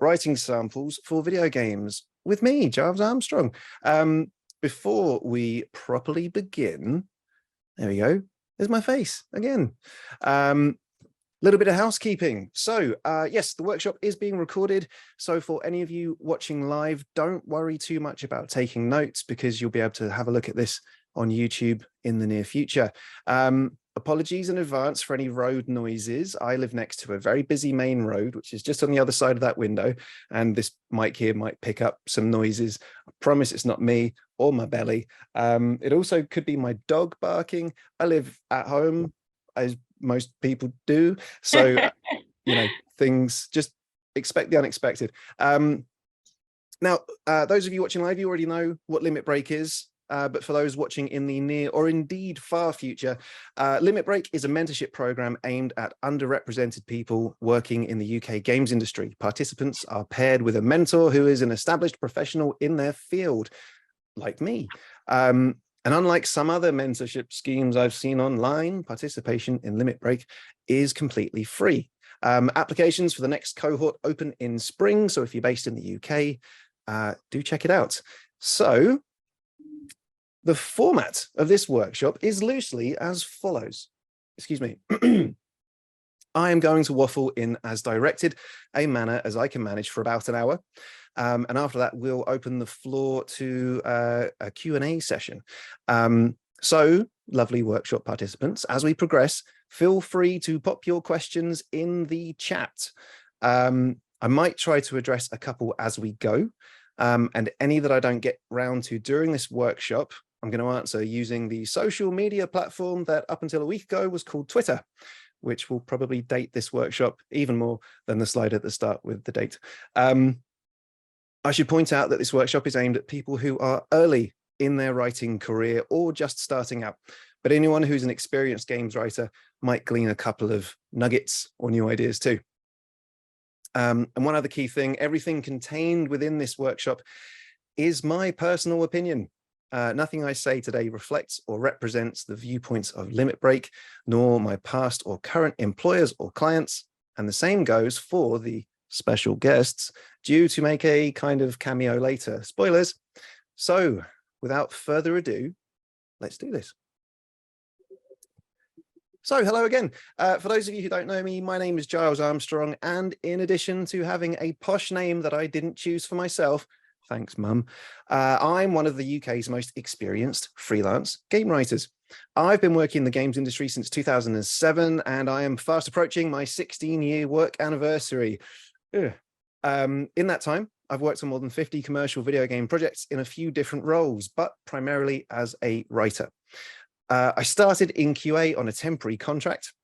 Writing samples for video games with me, Giles Armstrong. Before we properly begin, there we go. There's my face again. Little bit of housekeeping. So yes, the workshop is being recorded. So for any of you watching live, don't worry too much about taking notes because you'll be able to have a look at this on YouTube in the near future. Apologies in advance for any road noises. I live next to a very busy main road, which is just on the other side of that window. And this mic here might pick up some noises. I promise it's not me or my belly. It also could be my dog barking. I live at home, as most people do. So, things, just expect the unexpected. Now, those of you watching live, you already know what Limit Break is. But for those watching in the near or indeed far future, Limit Break is a mentorship program aimed at underrepresented people working in the UK games industry. Participants are paired with a mentor who is an established professional in their field, like me. And unlike some other mentorship schemes I've seen online, participation in Limit Break is completely free. Applications for the next cohort open in spring. So if you're based in the UK, do check it out. So the format of this workshop is loosely as follows. Excuse me. I am going to waffle in as directed a manner as I can manage for about an hour. And after that, we'll open the floor to a Q&A session. So, lovely workshop participants, as we progress, feel free to pop your questions in the chat. I might try to address a couple as we go. And any that I don't get round to during this workshop, I'm going to answer using the social media platform that up until a week ago was called Twitter, which will probably date this workshop even more than the slide at the start with the date. I should point out that this workshop is aimed at people who are early in their writing career or just starting out, but anyone who's an experienced games writer might glean a couple of nuggets or new ideas too. And one other key thing, everything contained within this workshop is my personal opinion. Nothing I say today reflects or represents the viewpoints of Limit Break, nor my past or current employers or clients. And the same goes for the special guests due to make a kind of cameo later. Spoilers. So without further ado, let's do this. So hello again. For those of you who don't know me, my name is Giles Armstrong. And in addition to having a posh name that I didn't choose for myself, thanks, Mum, I'm one of the UK's most experienced freelance game writers. I've been working in the games industry since 2007, and I am fast approaching my 16-year work anniversary. In that time, I've worked on more than 50 commercial video game projects in a few different roles, but primarily as a writer. I started in QA on a temporary contract.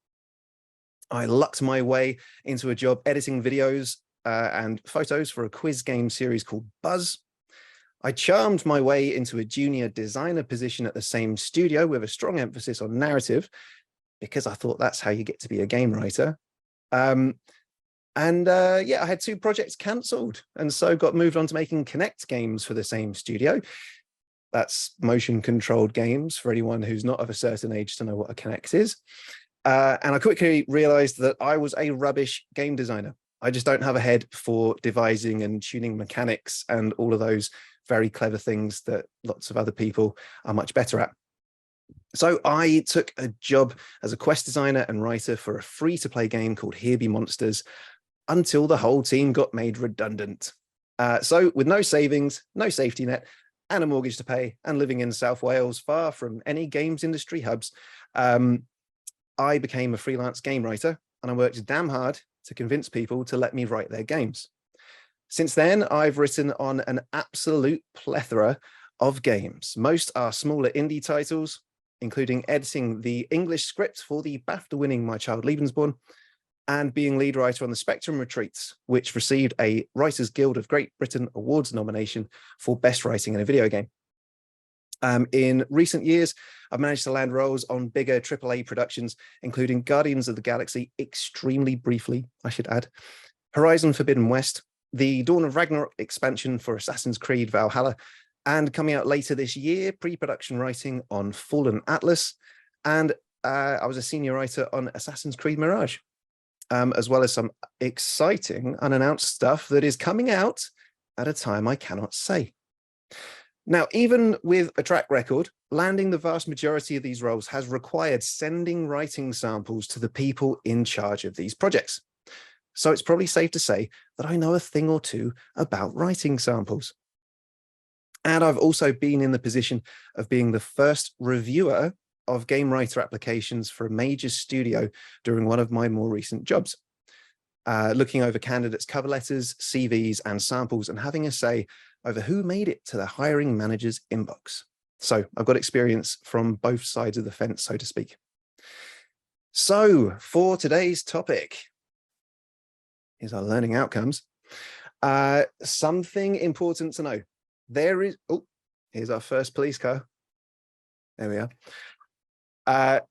I lucked my way into a job editing videos and photos for a quiz game series called Buzz. I charmed my way into a junior designer position at the same studio with a strong emphasis on narrative, because I thought that's how you get to be a game writer. Yeah, I had 2 projects cancelled, and so got moved on to making Connect games for the same studio. That's motion controlled games for anyone who's not of a certain age to know what a Connect is. And I quickly realized that I was a rubbish game designer. I just don't have a head for devising and tuning mechanics and all of those very clever things that lots of other people are much better at. So I took a job as a quest designer and writer for a free-to-play game called Here Be Monsters until the whole team got made redundant. So with no savings, no safety net, and a mortgage to pay, and living in South Wales, far from any games industry hubs, I became a freelance game writer, and I worked damn hard to convince people to let me write their games. Since then, I've written on an absolute plethora of games. Most are smaller indie titles, including editing the English script for the BAFTA-winning My Child Lebensborn, and being lead writer on the Spectrum Retreats, which received a Writers Guild of Great Britain Awards nomination for Best Writing in a Video Game. In recent years, I've managed to land roles on bigger AAA productions, including Guardians of the Galaxy, extremely briefly, I should add, Horizon Forbidden West, the Dawn of Ragnarok expansion for Assassin's Creed Valhalla, and coming out later this year, pre-production writing on Fallen Atlas, and I was a senior writer on Assassin's Creed Mirage. as well as some exciting unannounced stuff that is coming out at a time I cannot say. Now, even with a track record, landing the vast majority of these roles has required sending writing samples to the people in charge of these projects. So it's probably safe to say that I know a thing or two about writing samples. And I've also been in the position of being the first reviewer of game writer applications for a major studio during one of my more recent jobs, looking over candidates' cover letters, CVs, and samples, and having a say over who made it to the hiring manager's inbox. So I've got experience from both sides of the fence, so to speak. So for today's topic, here's our learning outcomes. Something important to know. There is, oh, here's our first police car. There we are.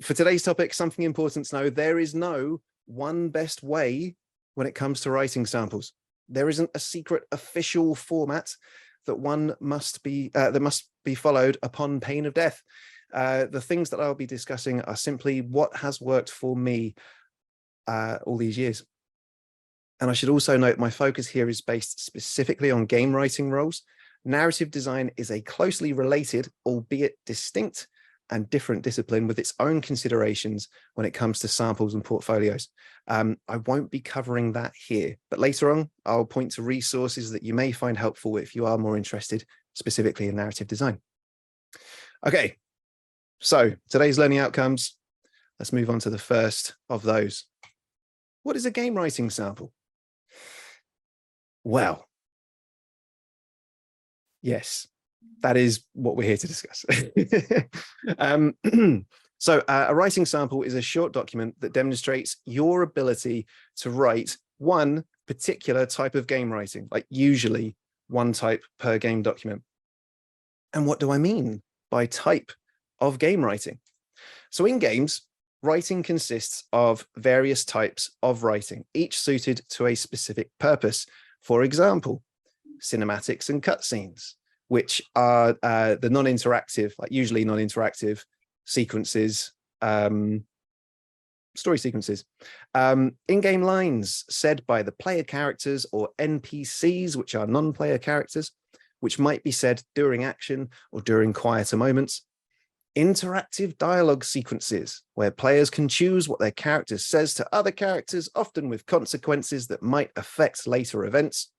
For today's topic, something important to know, there is no one best way when it comes to writing samples. There isn't a secret official format that must be followed upon pain of death. The things that I'll be discussing are simply what has worked for me all these years. And I should also note my focus here is based specifically on game writing roles. Narrative design is a closely related, albeit distinct and different discipline with its own considerations when it comes to samples and portfolios. I won't be covering that here, but later on, I'll point to resources that you may find helpful if you are more interested specifically in narrative design. Okay, so today's learning outcomes. Let's move on to the first of those. What is a game writing sample? Well, yes, that is what we're here to discuss. So a writing sample is a short document that demonstrates your ability to write one particular type of game writing, like usually one type per game document. And what do I mean by type of game writing? So in games, writing consists of various types of writing, each suited to a specific purpose. For example, cinematics and cutscenes, which are the non-interactive, like usually non-interactive sequences, story sequences. In-game lines said by the player characters or NPCs, which are non-player characters, which might be said during action or during quieter moments. Interactive dialogue sequences, where players can choose what their character says to other characters, often with consequences that might affect later events.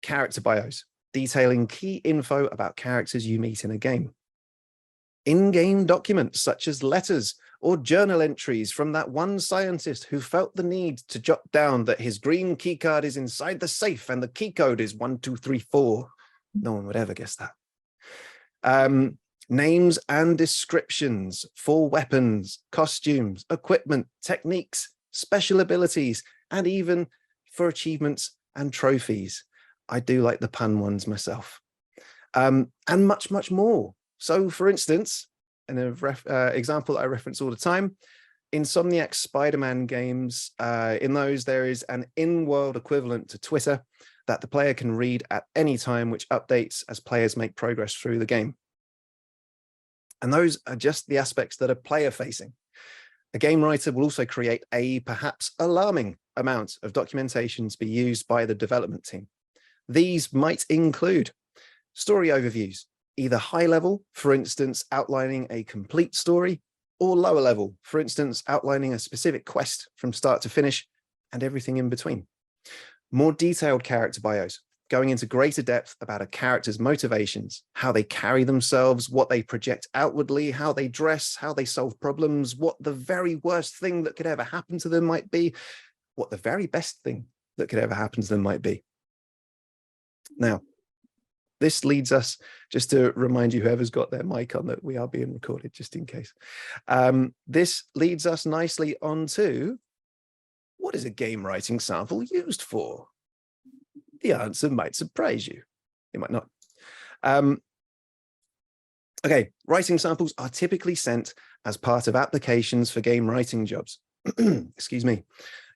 Character bios, detailing key info about characters you meet in a game. In-game documents, such as letters or journal entries from that one scientist who felt the need to jot down that his green keycard is inside the safe and the key code is 1234. No one would ever guess that. Names and descriptions for weapons, costumes, equipment, techniques, special abilities, and even for achievements and trophies. I do like the pun ones myself. And much, much more. So for instance, an example that I reference all the time, Insomniac's Spider-Man games, in those there is an in-world equivalent to Twitter that the player can read at any time, which updates as players make progress through the game. And those are just the aspects that are player-facing. A game writer will also create a perhaps alarming amount of documentation to be used by the development team. These might include story overviews, either high level, for instance, outlining a complete story, or lower level, for instance, outlining a specific quest from start to finish and everything in between. More detailed character bios, going into greater depth about a character's motivations, how they carry themselves, what they project outwardly, how they dress, how they solve problems, what the very worst thing that could ever happen to them might be, what the very best thing that could ever happen to them might be. Now, this leads us, just to remind you, whoever's got their mic on, that we are being recorded, just in case. This leads us nicely onto, what is a game writing sample used for? The answer might surprise you. It might not. Okay, writing samples are typically sent as part of applications for game writing jobs. Excuse me.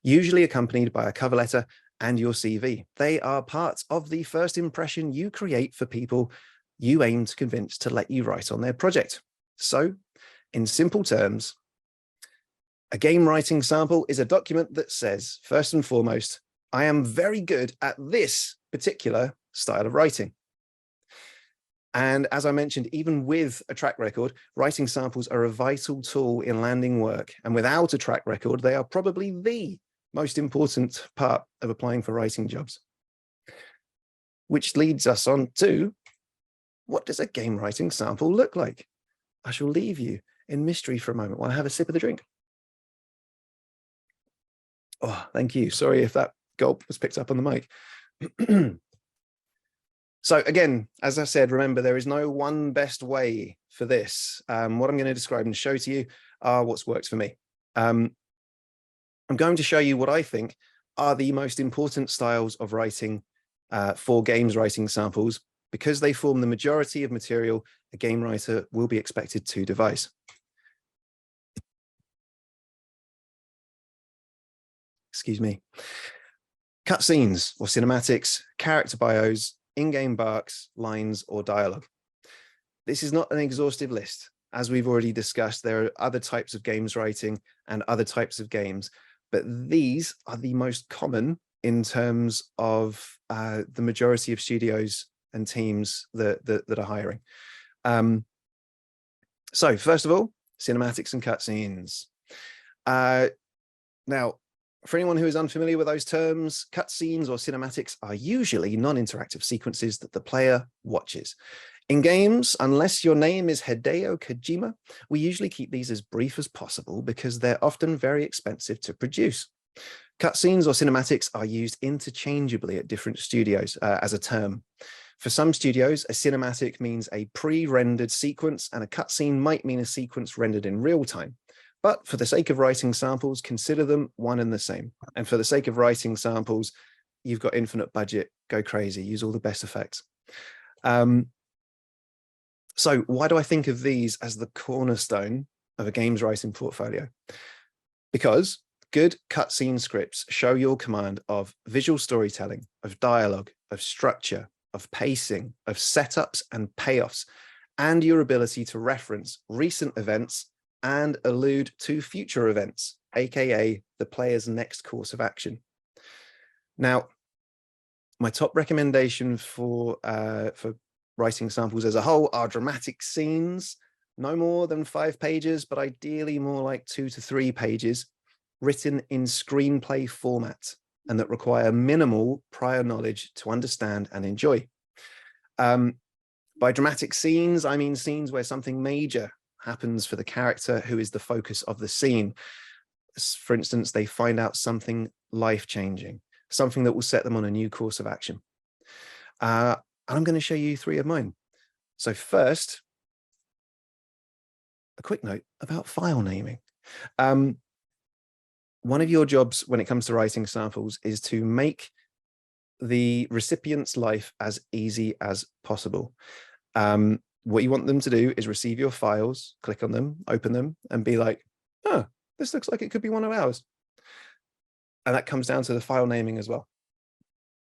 Usually accompanied by a cover letter and your CV. They are part of the first impression you create for people you aim to convince to let you write on their project. So, in simple terms, A game writing sample is a document that says, first and foremost, I am very good at this particular style of writing. And as I mentioned, even with a track record, writing samples are a vital tool in landing work. And without a track record, they are probably the most important part of applying for writing jobs. Which leads us on to, what does a game writing sample look like? I shall leave you in mystery for a moment while I have a sip of the drink. Oh, thank you. Sorry if that gulp was picked up on the mic. So again, as I said, remember, there is no one best way for this. What I'm going to describe and show to you are what's worked for me. I'm going to show you what I think are the most important styles of writing for games writing samples, because they form the majority of material a game writer will be expected to devise. Excuse me. Cutscenes or cinematics, character bios, in-game barks, lines, or dialogue. This is not an exhaustive list. As we've already discussed, there are other types of games writing and other types of games, but these are the most common in terms of the majority of studios and teams that are hiring. So first of all, cinematics and cutscenes. Now, for anyone who is unfamiliar with those terms, cutscenes or cinematics are usually non-interactive sequences that the player watches. In games, unless your name is Hideo Kojima, we usually keep these as brief as possible because they're often very expensive to produce. Cutscenes or cinematics are used interchangeably at different studios as a term. For some studios, a cinematic means a pre-rendered sequence, and a cutscene might mean a sequence rendered in real time. But for the sake of writing samples, consider them one and the same. And for the sake of writing samples, you've got infinite budget, go crazy, use all the best effects. So why do I think of these as the cornerstone of a games writing portfolio? Because good cutscene scripts show your command of visual storytelling, of dialogue, of structure, of pacing, of setups and payoffs, and your ability to reference recent events and allude to future events, aka the player's next course of action. Now, my top recommendation for writing samples as a whole are dramatic scenes, no more than 5 pages, but ideally more like 2 to 3 pages, written in screenplay format and that require minimal prior knowledge to understand and enjoy. By dramatic scenes, I mean scenes where something major happens for the character who is the focus of the scene. For instance, they find out something life-changing, something that will set them on a new course of action. And I'm going to show you 3 of mine. So first, a quick note about file naming. One of your jobs when it comes to writing samples is to make the recipient's life as easy as possible. What you want them to do is receive your files, click on them, open them, and be like, oh, this looks like it could be one of ours. And that comes down to the file naming as well.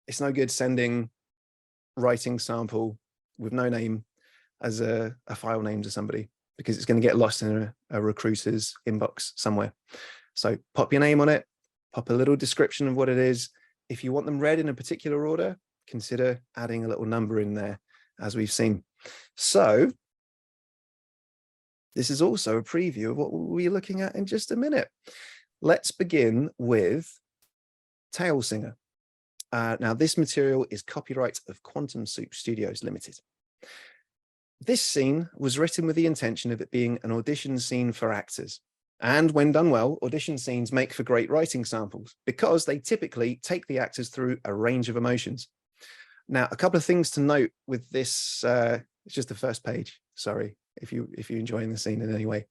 It's no good sending writing sample with no name as a file name to somebody, because it's going to get lost in a recruiter's inbox somewhere. So pop your name on it, pop a little description of what it is. If you want them read in a particular order, consider adding a little number in there, as we've seen. So this is also a preview of what we'll be looking at in just a minute. Let's begin with Tail Singer. Now, this material is copyright of Quantum Soup Studios Limited. This scene was written with the intention of it being an audition scene for actors. And when done well, audition scenes make for great writing samples because they typically take the actors through a range of emotions. Now, a couple of things to note with this, it's just the first page, sorry, if you're enjoying the scene in any way.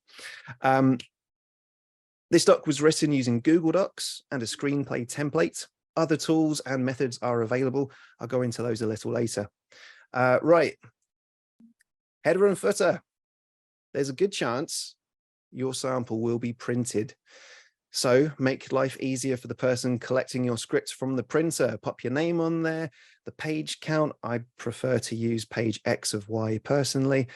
This doc was written using Google Docs and a screenplay template. Other tools and methods are available. I'll go into those a little later. Right, header and footer. There's a good chance your sample will be printed. So make life easier for the person collecting your scripts from the printer. Pop your name on there, the page count. I prefer to use page X of Y personally,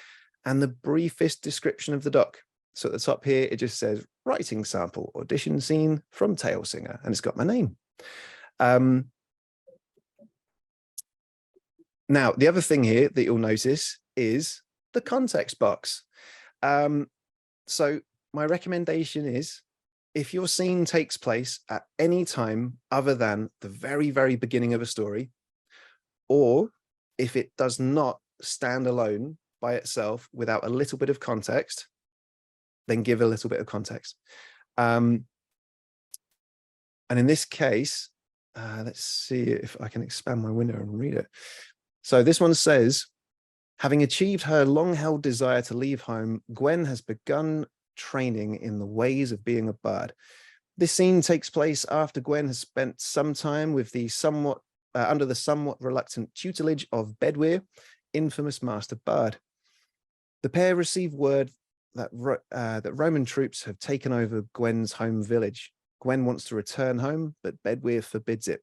and the briefest description of the doc. So at the top here, it just says writing sample, audition scene from Tail Singer, and it's got my name. Now, the other thing here that you'll notice is the context box. So my recommendation is, if your scene takes place at any time other than the very, very beginning of a story, or if it does not stand alone by itself without a little bit of context, then give a little bit of context. And in this case, let's see if I can expand my window and read it. So this one says, having achieved her long-held desire to leave home, Gwen has begun training in the ways of being a bard. This scene takes place after Gwen has spent some time with the under the somewhat reluctant tutelage of Bedwyr, infamous master bard. The pair receive word that Roman troops have taken over Gwen's home village. Gwen wants to return home, but Bedwyr forbids it.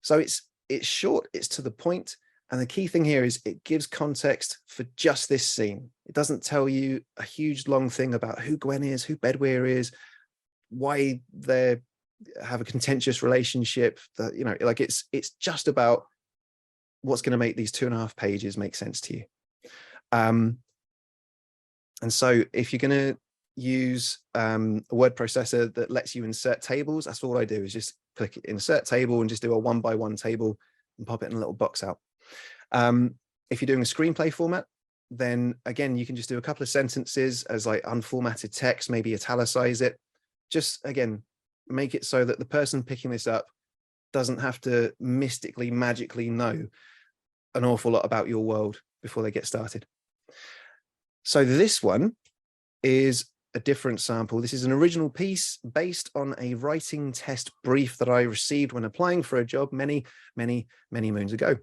So it's short, it's to the point, and the key thing here is it gives context for just this scene. It doesn't tell you a huge long thing about who Gwen is, who Bedwyr is, why they have a contentious relationship. That, you know, like it's just about what's going to make these 2.5 pages make sense to you. And so if you're going to use a word processor that lets you insert tables, that's all I do, is just click insert table and just do a 1-by-1 table and pop it in a little box out. If you're doing a screenplay format, then again, you can just do a couple of sentences as like unformatted text, maybe italicize it. Just again, make it so that the person picking this up doesn't have to mystically, magically know an awful lot about your world before they get started. So this one is a different sample. This is an original piece based on a writing test brief that I received when applying for a job many, many, many moons ago.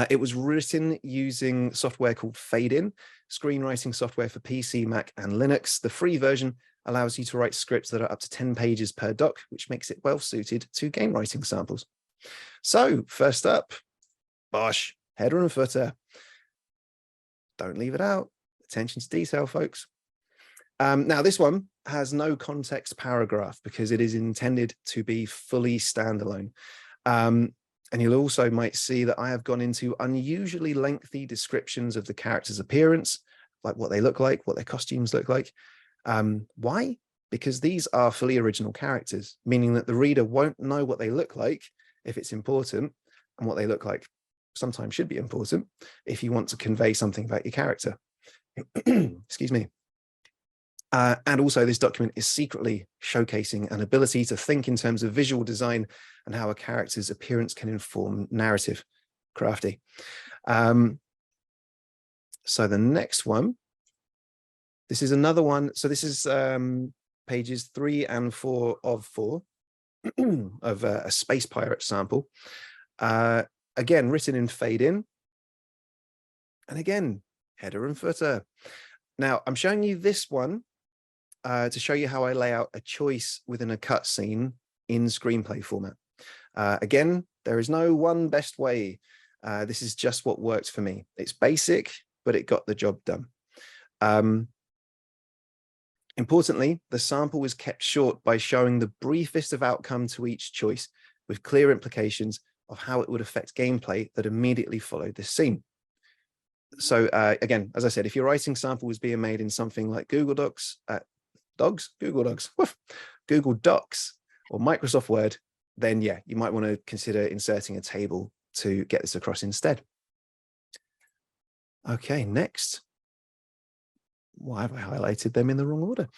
It was written using software called Fade-In, screenwriting software for PC, Mac, and Linux. The free version allows you to write scripts that are up to 10 pages per doc, which makes it well suited to game writing samples. So first up, bosh, header and footer. Don't leave it out. Attention to detail, folks. Now, this one has no context paragraph because it is intended to be fully standalone. And you'll also might see that I have gone into unusually lengthy descriptions of the character's appearance, like what they look like, what their costumes look like. Why? Because these are fully original characters, meaning that the reader won't know what they look like if it's important, and what they look like sometimes should be important if you want to convey something about your character. Excuse me. And also, this document is secretly showcasing an ability to think in terms of visual design and how a character's appearance can inform narrative. Crafty. So the next one, this is another one. So this is pages 3 and 4 of 4 of a space pirate sample. Again, written in Fade-In. And again, header and footer. Now, I'm showing you this one to show you how I lay out a choice within a cutscene in screenplay format. Again, there is no one best way. This is just what works for me. It's basic, but it got the job done. Importantly, the sample was kept short by showing the briefest of outcome to each choice, with clear implications of how it would affect gameplay that immediately followed this scene. So again, as I said, if your writing sample was being made in something like Google Docs, Google Docs or Microsoft Word, then yeah, you might want to consider inserting a table to get this across instead. Okay, next. Why have I highlighted them in the wrong order?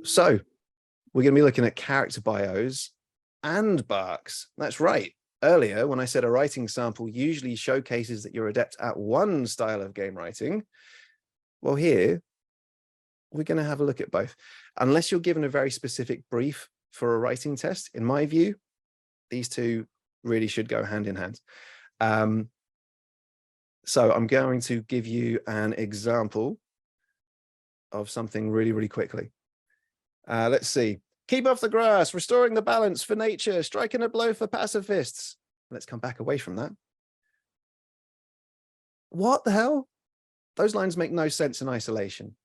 So we're going to be looking at character bios and barks. That's right. Earlier, when I said a writing sample usually showcases that you're adept at one style of game writing, well, here we're going to have a look at both. Unless you're given a very specific brief for a writing test, in my view, these two really should go hand in hand. So I'm going to give you an example of something really, really quickly. Let's see. Keep off the grass, restoring the balance for nature, striking a blow for pacifists. Let's come back away from that. What the hell? those lines make no sense in isolation.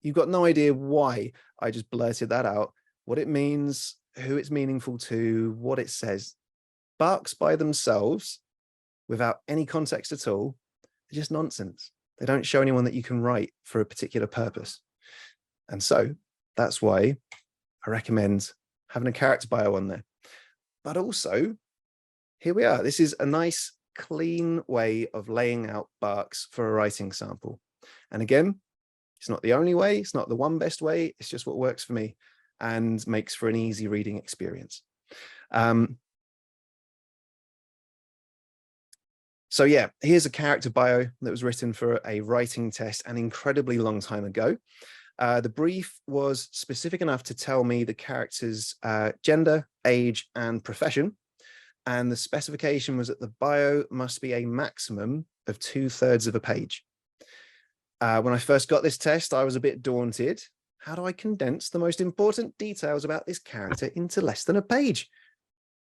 You've got no idea why I just blurted that out, what it means, who it's meaningful to, what it says. Barks by themselves, without any context at all, are just nonsense. They don't show anyone that you can write for a particular purpose. And so that's why I recommend having a character bio on there. But also, here we are. This is a nice, clean way of laying out barks for a writing sample. And again, it's not the only way. It's not the one best way. It's just what works for me and makes for an easy reading experience. So yeah, here's a character bio that was written for a writing test an incredibly long time ago. The brief was specific enough to tell me the character's gender, age, and profession. And the specification was that the bio must be a maximum of 2/3 of a page. When I first got this test, I was a bit daunted. How do I condense the most important details about this character into less than a page?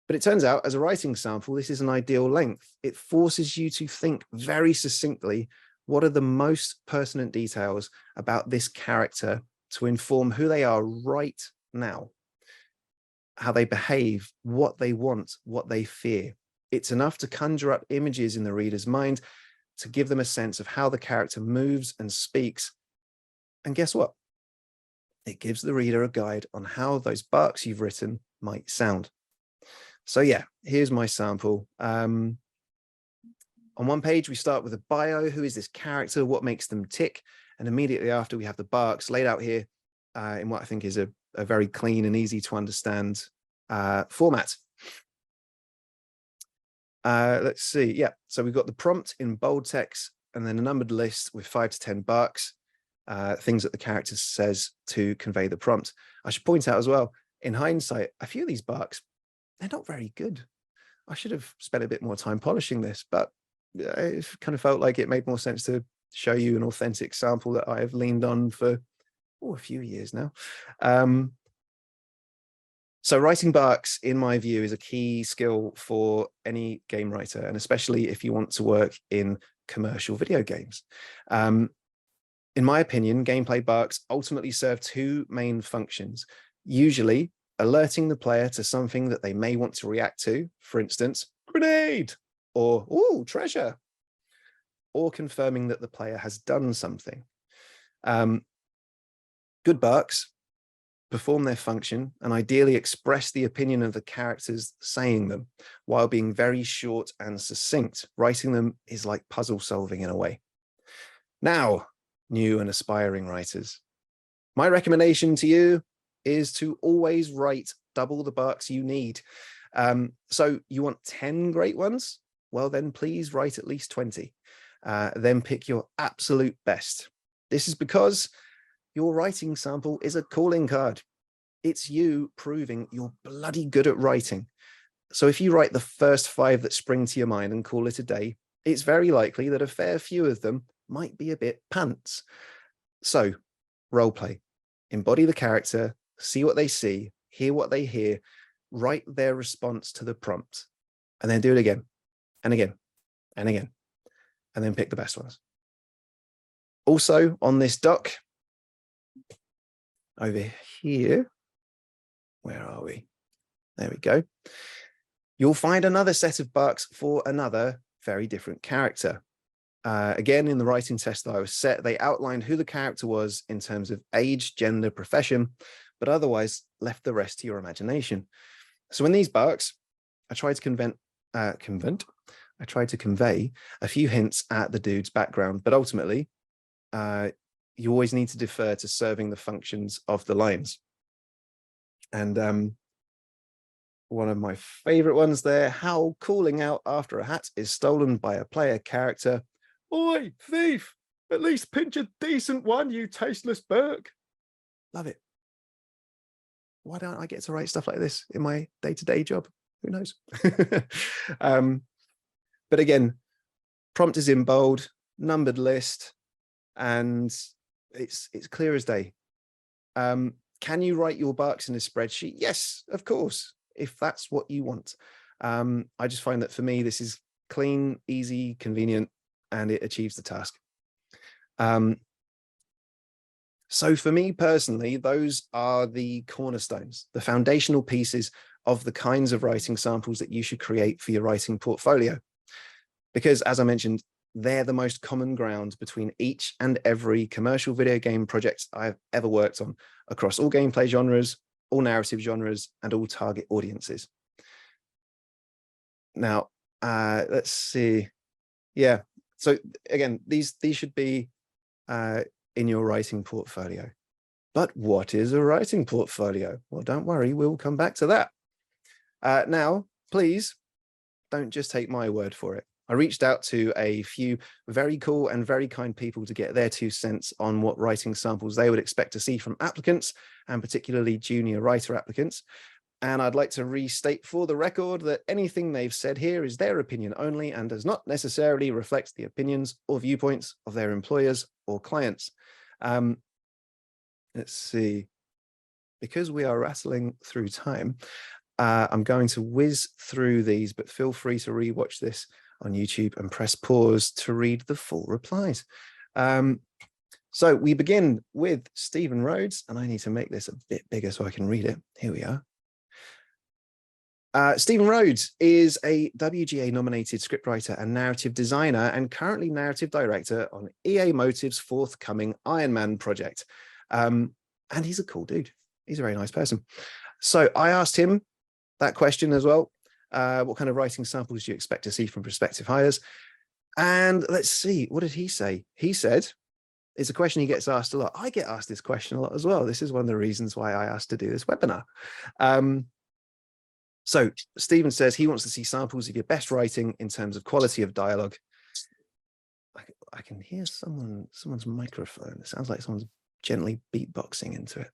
But it turns out, as a writing sample, this is an ideal length. It forces you to think very succinctly, what are the most pertinent details about this character to inform who they are right now, how they behave, what they want, what they fear. It's enough to conjure up images in the reader's mind to give them a sense of how the character moves and speaks. And guess what? It gives the reader a guide on how those barks you've written might sound. So yeah, here's my sample. On one page, we start with a bio. Who is this character? What makes them tick? And immediately after, we have the barks laid out here in what I think is a very clean and easy to understand format. Let's see. Yeah, so we've got the prompt in bold text and then a numbered list with 5 to 10 barks, things that the character says to convey the prompt. I should point out as well, in hindsight, a few of these barks, they're not very good. I should have spent a bit more time polishing this, but it kind of felt like it made more sense to show you an authentic sample that I have leaned on for a few years now. So writing barks, in my view, is a key skill for any game writer, and especially if you want to work in commercial video games. In my opinion, gameplay barks ultimately serve two main functions, usually alerting the player to something that they may want to react to, for instance, grenade, or ooh, treasure, or confirming that the player has done something. Good barks perform their function and ideally express the opinion of the characters saying them while being very short and succinct. Writing them is like puzzle solving in a way. Now, new and aspiring writers, my recommendation to you is to always write double the barks you need. So you want 10 great ones? Well, then please write at least 20. Then pick your absolute best. This is because your writing sample is a calling card. It's you proving you're bloody good at writing. So if you write the first 5 that spring to your mind and call it a day, it's very likely that a fair few of them might be a bit pants. So role play, embody the character, see what they see, hear what they hear, write their response to the prompt, and then do it again and again and again, and then pick the best ones. Also on this doc, over here, where are we? There we go. You'll find another set of barks for another very different character. Again, in the writing test that I was set, they outlined who the character was in terms of age, gender, profession, but otherwise left the rest to your imagination. So in these barks, I tried to convey a few hints at the dude's background, but ultimately, you always need to defer to serving the functions of the lines. And one of my favorite ones there, how calling out after a hat is stolen by a player character. Oi, thief, at least pinch a decent one, you tasteless Burke. Love it. Why don't I get to write stuff like this in my day-to-day job? Who knows? But again, prompt is in bold, numbered list, and it's clear as day. Can you write your barks in a spreadsheet? Yes, of course, if that's what you want. I just find that for me, this is clean, easy, convenient, and it achieves the task. So for me personally, those are the cornerstones, the foundational pieces of the kinds of writing samples that you should create for your writing portfolio. Because as I mentioned, they're the most common ground between each and every commercial video game project I've ever worked on across all gameplay genres, all narrative genres, and all target audiences. Now, let's see. Yeah. So again, these should be in your writing portfolio. But what is a writing portfolio? Well, don't worry, we'll come back to that. Now, please don't just take my word for it. I reached out to a few very cool and very kind people to get their 2 cents on what writing samples they would expect to see from applicants, and particularly junior writer applicants. And I'd like to restate for the record that anything they've said here is their opinion only and does not necessarily reflect the opinions or viewpoints of their employers or clients. Let's see. Because we are rattling through time, I'm going to whiz through these, but feel free to rewatch this on YouTube and press pause to read the full replies. So we begin with Stephen Rhodes, and I need to make this a bit bigger so I can read it. Here we are. Stephen Rhodes is a WGA-nominated scriptwriter and narrative designer, and currently narrative director on EA Motive's forthcoming Iron Man project. And he's a cool dude. He's a very nice person. So I asked him that question as well. What kind of writing samples do you expect to see from prospective hires? And let's see, what did he say? He said, it's a question he gets asked a lot. I get asked this question a lot as well. This is one of the reasons why I asked to do this webinar. So Stephen says he wants to see samples of your best writing in terms of quality of dialogue. I can hear someone's microphone. It sounds like someone's gently beatboxing into it.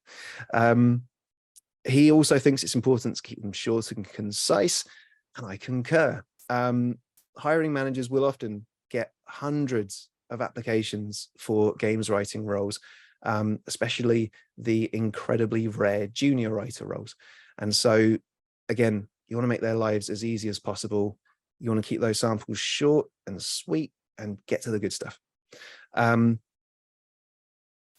He also thinks it's important to keep them short and concise, and I concur. Hiring managers will often get hundreds of applications for games writing roles, especially the incredibly rare junior writer roles. And so, again, you want to make their lives as easy as possible. You want to keep those samples short and sweet and get to the good stuff.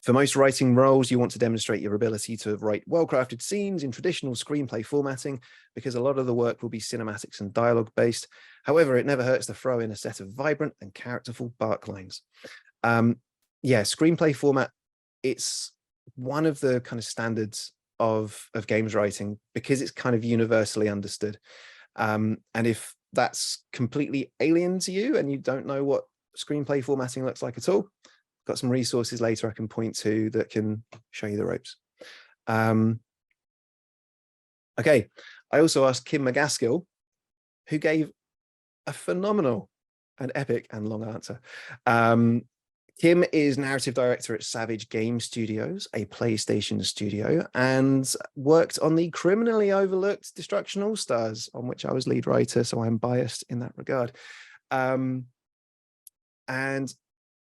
For most writing roles, you want to demonstrate your ability to write well-crafted scenes in traditional screenplay formatting, because a lot of the work will be cinematics and dialogue based. However, it never hurts to throw in a set of vibrant and characterful bark lines. Yeah, screenplay format, it's one of the kind of standards of games writing because it's kind of universally understood. And if that's completely alien to you and you don't know what screenplay formatting looks like at all, got some resources later I can point to that can show you the ropes. Okay, I also asked Kim McGaskill, who gave a phenomenal and epic and long answer. Kim is narrative director at Savage Game Studios, a PlayStation studio, and worked on the criminally overlooked Destruction All-Stars, on which I was lead writer, so I'm biased in that regard. And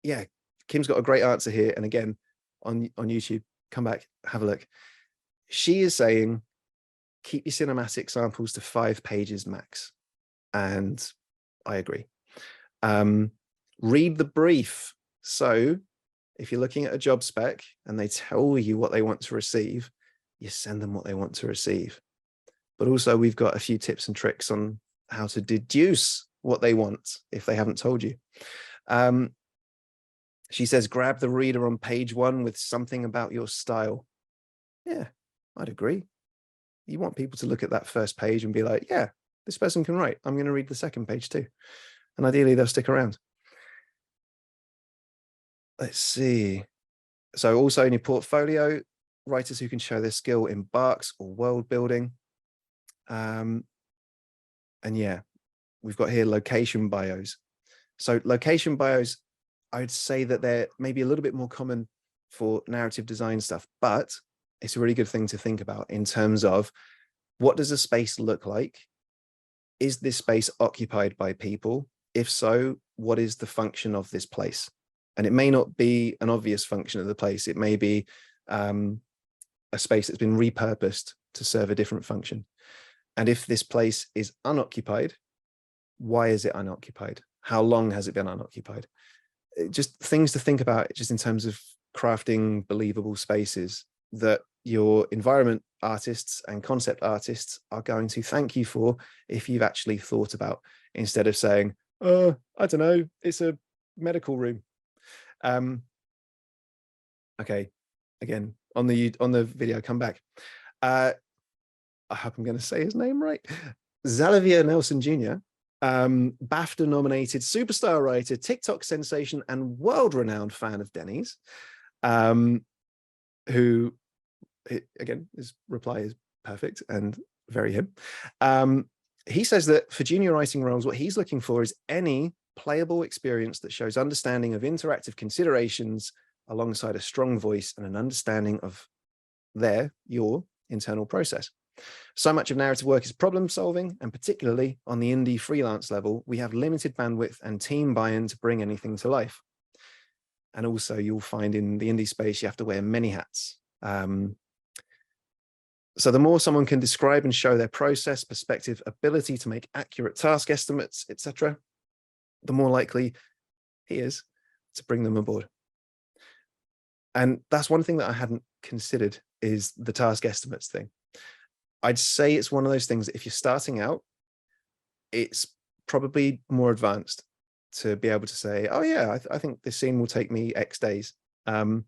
yeah, Kim's got a great answer here. And again, on YouTube, come back, have a look. She is saying, keep your cinematic samples to 5 pages max. And I agree. Read the brief. So if you're looking at a job spec and they tell you what they want to receive, you send them what they want to receive. But also we've got a few tips and tricks on how to deduce what they want if they haven't told you. She says, grab the reader on page 1 with something about your style. Yeah, I'd agree. You want people to look at that first page and be like, yeah, this person can write. I'm going to read the second page too. And ideally they'll stick around. Let's see. So also in your portfolio, writers who can show their skill in barks or world building. And yeah, we've got here location bios. So location bios, I'd say that they're maybe a little bit more common for narrative design stuff, but it's a really good thing to think about in terms of what does a space look like? Is this space occupied by people? If so, what is the function of this place? And it may not be an obvious function of the place. It may be a space that's been repurposed to serve a different function. And if this place is unoccupied, why is it unoccupied? How long has it been unoccupied? just things to think about just in terms of crafting believable spaces that your environment artists and concept artists are going to thank you for if you've actually thought about, instead of saying, oh, I don't know, it's a medical room. Okay, again, on the video, come back. I hope I'm going to say his name right. Xavier Nelson Jr., BAFTA nominated superstar writer, TikTok sensation, and world-renowned fan of Denny's, who, again, his reply is perfect and very him. He says that for junior writing roles, what he's looking for is any playable experience that shows understanding of interactive considerations alongside a strong voice and an understanding of your internal process. So much of narrative work is problem solving, and particularly on the indie freelance level, we have limited bandwidth and team buy-in to bring anything to life. And also you'll find in the indie space, you have to wear many hats. So the more someone can describe and show their process, perspective, ability to make accurate task estimates, etc., the more likely he is to bring them aboard. And that's one thing that I hadn't considered, is the task estimates thing. I'd say it's one of those things that if you're starting out, it's probably more advanced to be able to say, oh yeah, I think this scene will take me X days. I'm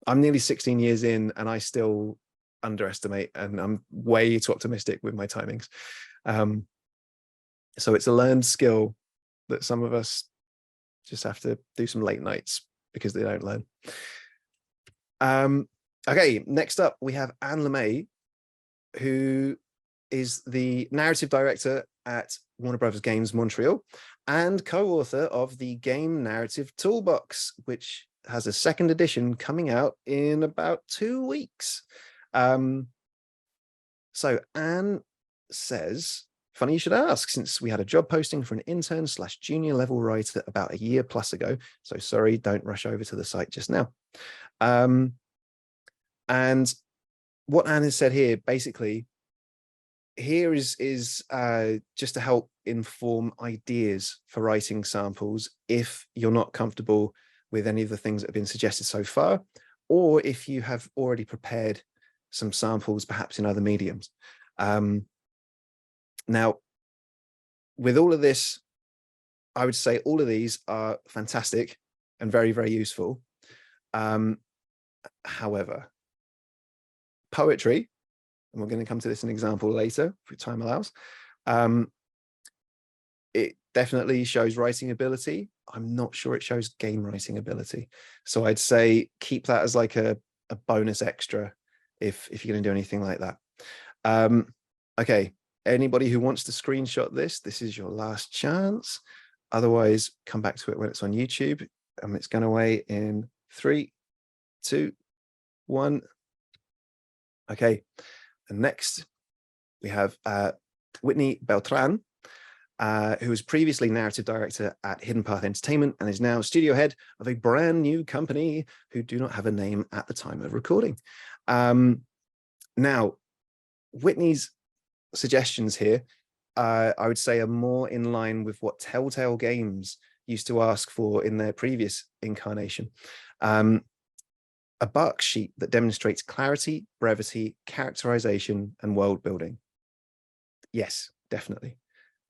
nearly 16 years in and I still underestimate, and I'm way too optimistic with my timings. So it's a learned skill that some of us just have to do some late nights because they don't learn. Okay, next up we have Anne LeMay, who is the narrative director at Warner Brothers Games Montreal and co-author of the Game Narrative Toolbox, which has a second edition coming out in about 2 weeks. So Anne says, funny you should ask, since we had a job posting for an intern / junior level writer about a year plus ago. So sorry, don't rush over to the site just now. And what Anne has said here, basically, here is just to help inform ideas for writing samples if you're not comfortable with any of the things that have been suggested so far, or if you have already prepared some samples, perhaps in other mediums. Now, with all of this, I would say all of these are fantastic and very, very useful. However, poetry, and we're going to come to this in an example later if time allows, it definitely shows writing ability. I'm not sure it shows game writing ability. So I'd say keep that as like a bonus extra if you're going to do anything like that. Okay, anybody who wants to screenshot this is your last chance. Otherwise, come back to it when it's on YouTube. It's going away in 3, 2, 1. Okay, and next we have Whitney Beltran, who was previously narrative director at Hidden Path Entertainment and is now studio head of a brand new company who do not have a name at the time of recording. Now, Whitney's suggestions here, I would say, are more in line with what Telltale Games used to ask for in their previous incarnation. A bark sheet that demonstrates clarity, brevity, characterization, and world building. Yes, definitely.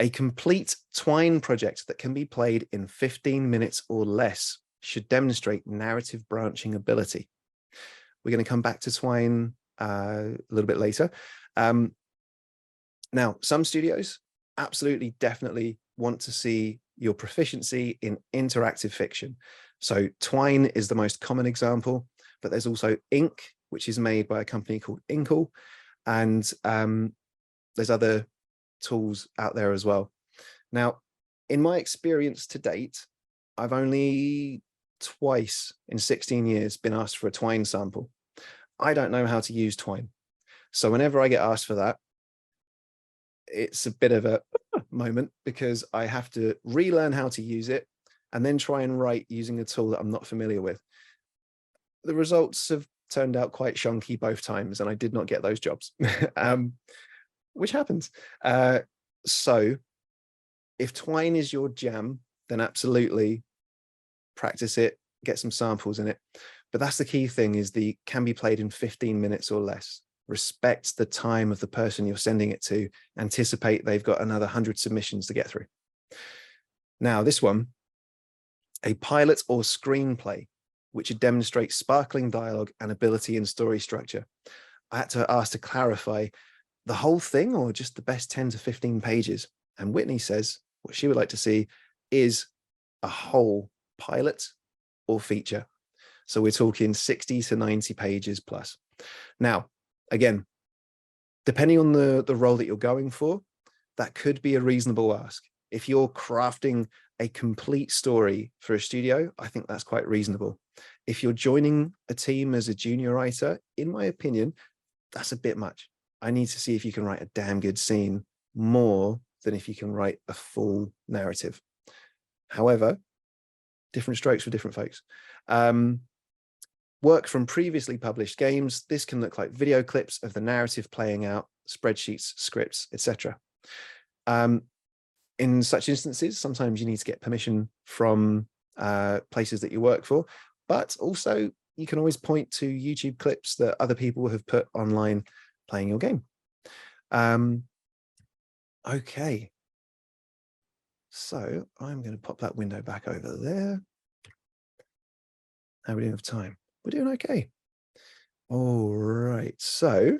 A complete Twine project that can be played in 15 minutes or less should demonstrate narrative branching ability. We're going to come back to Twine a little bit later. Now, some studios absolutely, definitely want to see your proficiency in interactive fiction. So Twine is the most common example, but there's also Ink, which is made by a company called Inkle, and there's other tools out there as well. Now, in my experience to date, I've only twice in 16 years been asked for a Twine sample. I don't know how to use Twine. So whenever I get asked for that, it's a bit of a moment because I have to relearn how to use it and then try and write using a tool that I'm not familiar with. The results have turned out quite shonky both times, and I did not get those jobs, which happens. So if Twine is your jam, then absolutely practice it, get some samples in it. But that's the key thing, is the can be played in 15 minutes or less. Respect the time of the person you're sending it to. Anticipate they've got another 100 submissions to get through. Now, this one, a pilot or screenplay, which demonstrates sparkling dialogue and ability in story structure. I had to ask to clarify the whole thing or just the best 10 to 15 pages. And Whitney says what she would like to see is a whole pilot or feature. So we're talking 60 to 90 pages plus. Now, again, depending on the role that you're going for, that could be a reasonable ask. If you're crafting a complete story for a studio, I think that's quite reasonable. If you're joining a team as a junior writer, in my opinion, that's a bit much. I need to see if you can write a damn good scene more than if you can write a full narrative. However, different strokes for different folks. Work from previously published games. This can look like video clips of the narrative playing out, spreadsheets, scripts, etc. In such instances, sometimes you need to get permission from places that you work for, but also you can always point to YouTube clips that other people have put online playing your game. Okay. So I'm going to pop that window back over there. How are we doing with time? We're doing okay. All right. So,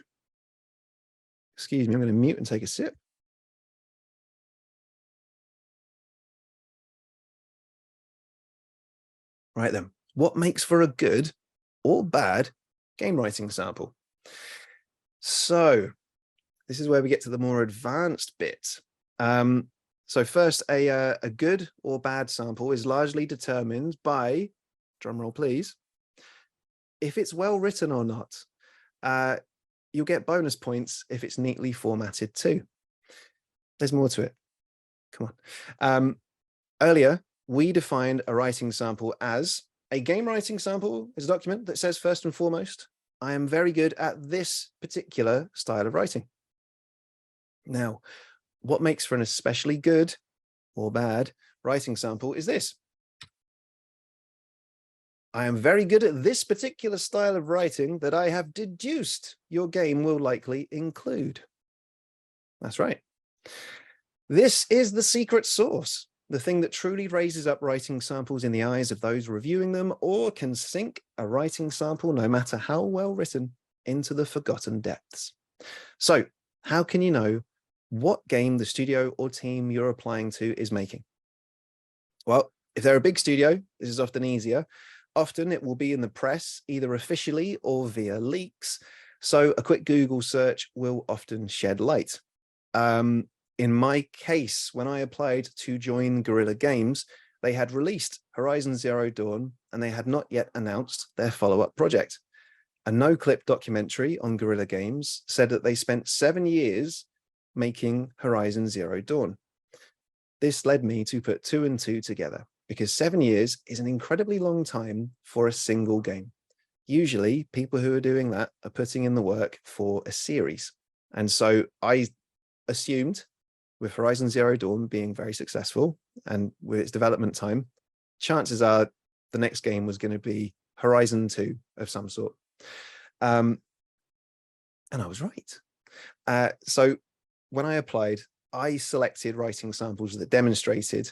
excuse me, I'm going to mute and take a sip. Right then, what makes for a good or bad game writing sample? So this is where we get to the more advanced bit. So first, a good or bad sample is largely determined by, drumroll please, if it's well written or not. You'll get bonus points if it's neatly formatted too. There's more to it. Come on. Earlier, we defined a writing sample as a game writing sample is a document that says, first and foremost, I am very good at this particular style of writing. Now, what makes for an especially good or bad writing sample is this. I am very good at this particular style of writing that I have deduced your game will likely include. That's right. This is the secret sauce, the thing that truly raises up writing samples in the eyes of those reviewing them, or can sink a writing sample, no matter how well written, into the forgotten depths. So how can you know what game the studio or team you're applying to is making? Well, if they're a big studio, this is often easier. Often it will be in the press, either officially or via leaks. So a quick Google search will often shed light. In my case, when I applied to join Guerrilla Games, they had released Horizon Zero Dawn and they had not yet announced their follow-up project. A no-clip documentary on Guerrilla Games said that they spent 7 years making Horizon Zero Dawn. This led me to put 2 and 2 together, because 7 years is an incredibly long time for a single game. Usually, people who are doing that are putting in the work for a series. And so I assumed, with Horizon Zero Dawn being very successful and with its development time, chances are the next game was going to be Horizon 2 of some sort. And I was right. So when I applied, I selected writing samples that demonstrated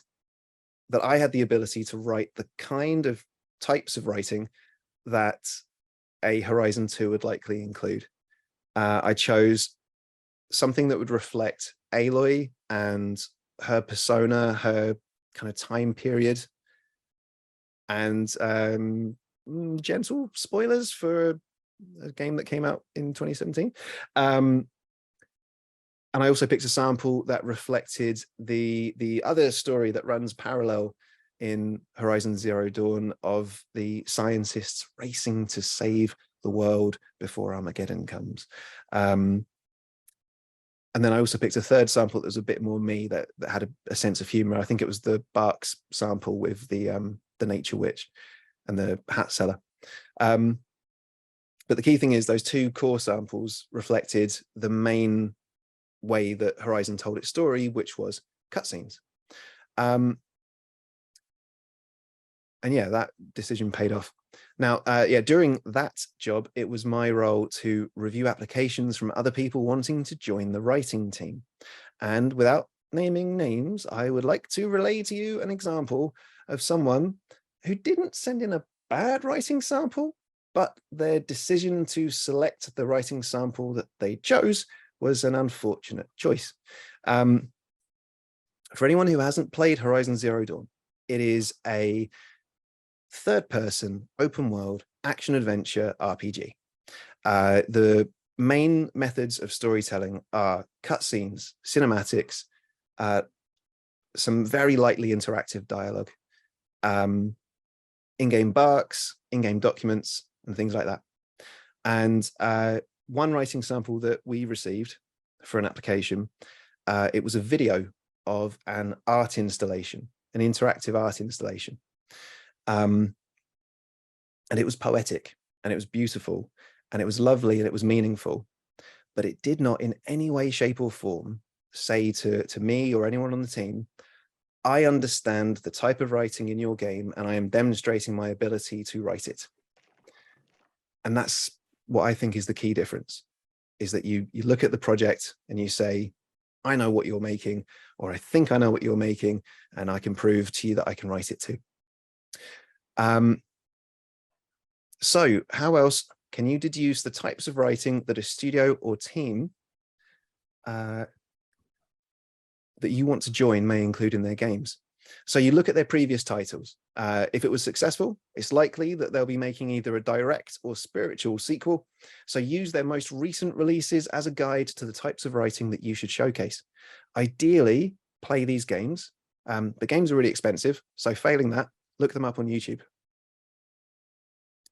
that I had the ability to write the kind of types of writing that a Horizon 2 would likely include. I chose something that would reflect Aloy and her persona, her kind of time period, and gentle spoilers for a game that came out in 2017. And I also picked a sample that reflected the other story that runs parallel in Horizon Zero Dawn of the scientists racing to save the world before Armageddon comes. And then I also picked a third sample that was a bit more me, that had a sense of humor. I think it was the Barks sample with the Nature Witch and the Hat Seller. But the key thing is those 2 core samples reflected the main way that Horizon told its story, which was cutscenes. And yeah, that decision paid off. Now, yeah, during that job, it was my role to review applications from other people wanting to join the writing team. And without naming names, I would like to relay to you an example of someone who didn't send in a bad writing sample, but their decision to select the writing sample that they chose was an unfortunate choice. For anyone who hasn't played Horizon Zero Dawn, it is a third-person, open-world, action-adventure RPG. The main methods of storytelling are cutscenes, cinematics, some very lightly interactive dialogue, in-game barks, in-game documents, and things like that. And one writing sample that we received for an application, it was a video of an art installation, an interactive art installation. And it was poetic, and it was beautiful, and it was lovely, and it was meaningful, but it did not in any way, shape, or form say to me or anyone on the team, I understand the type of writing in your game, and I am demonstrating my ability to write it. And that's what I think is the key difference, is that you look at the project and you say, I know what you're making, or I think I know what you're making, and I can prove to you that I can write it too. So how else can you deduce the types of writing that a studio or team that you want to join may include in their games? So you look at their previous titles. If it was successful, it's likely that they'll be making either a direct or spiritual sequel. So use their most recent releases as a guide to the types of writing that you should showcase. Ideally, play these games. The games are really expensive, so failing that, look them up on YouTube.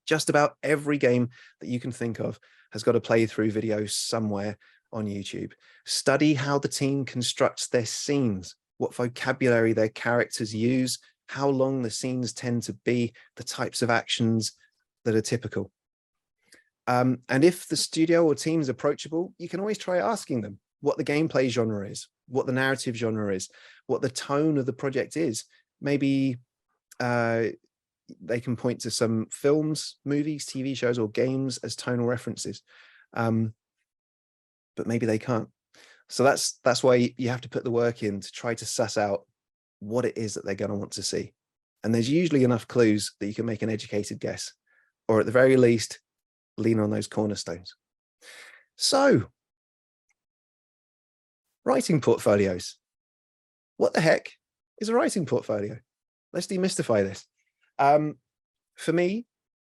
Just about every game that you can think of has got a playthrough video somewhere on YouTube. Study how the team constructs their scenes, what vocabulary their characters use, how long the scenes tend to be, the types of actions that are typical. And if the studio or team is approachable, you can always try asking them what the gameplay genre is, what the narrative genre is, what the tone of the project is. Maybe they can point to some films, movies, TV shows, or games as tonal references, but maybe they can't. So that's why you have to put the work in to try to suss out what it is that they're going to want to see. And there's usually enough clues that you can make an educated guess, or at the very least, lean on those cornerstones. So, writing portfolios. What the heck is a writing portfolio? Let's demystify this. For me,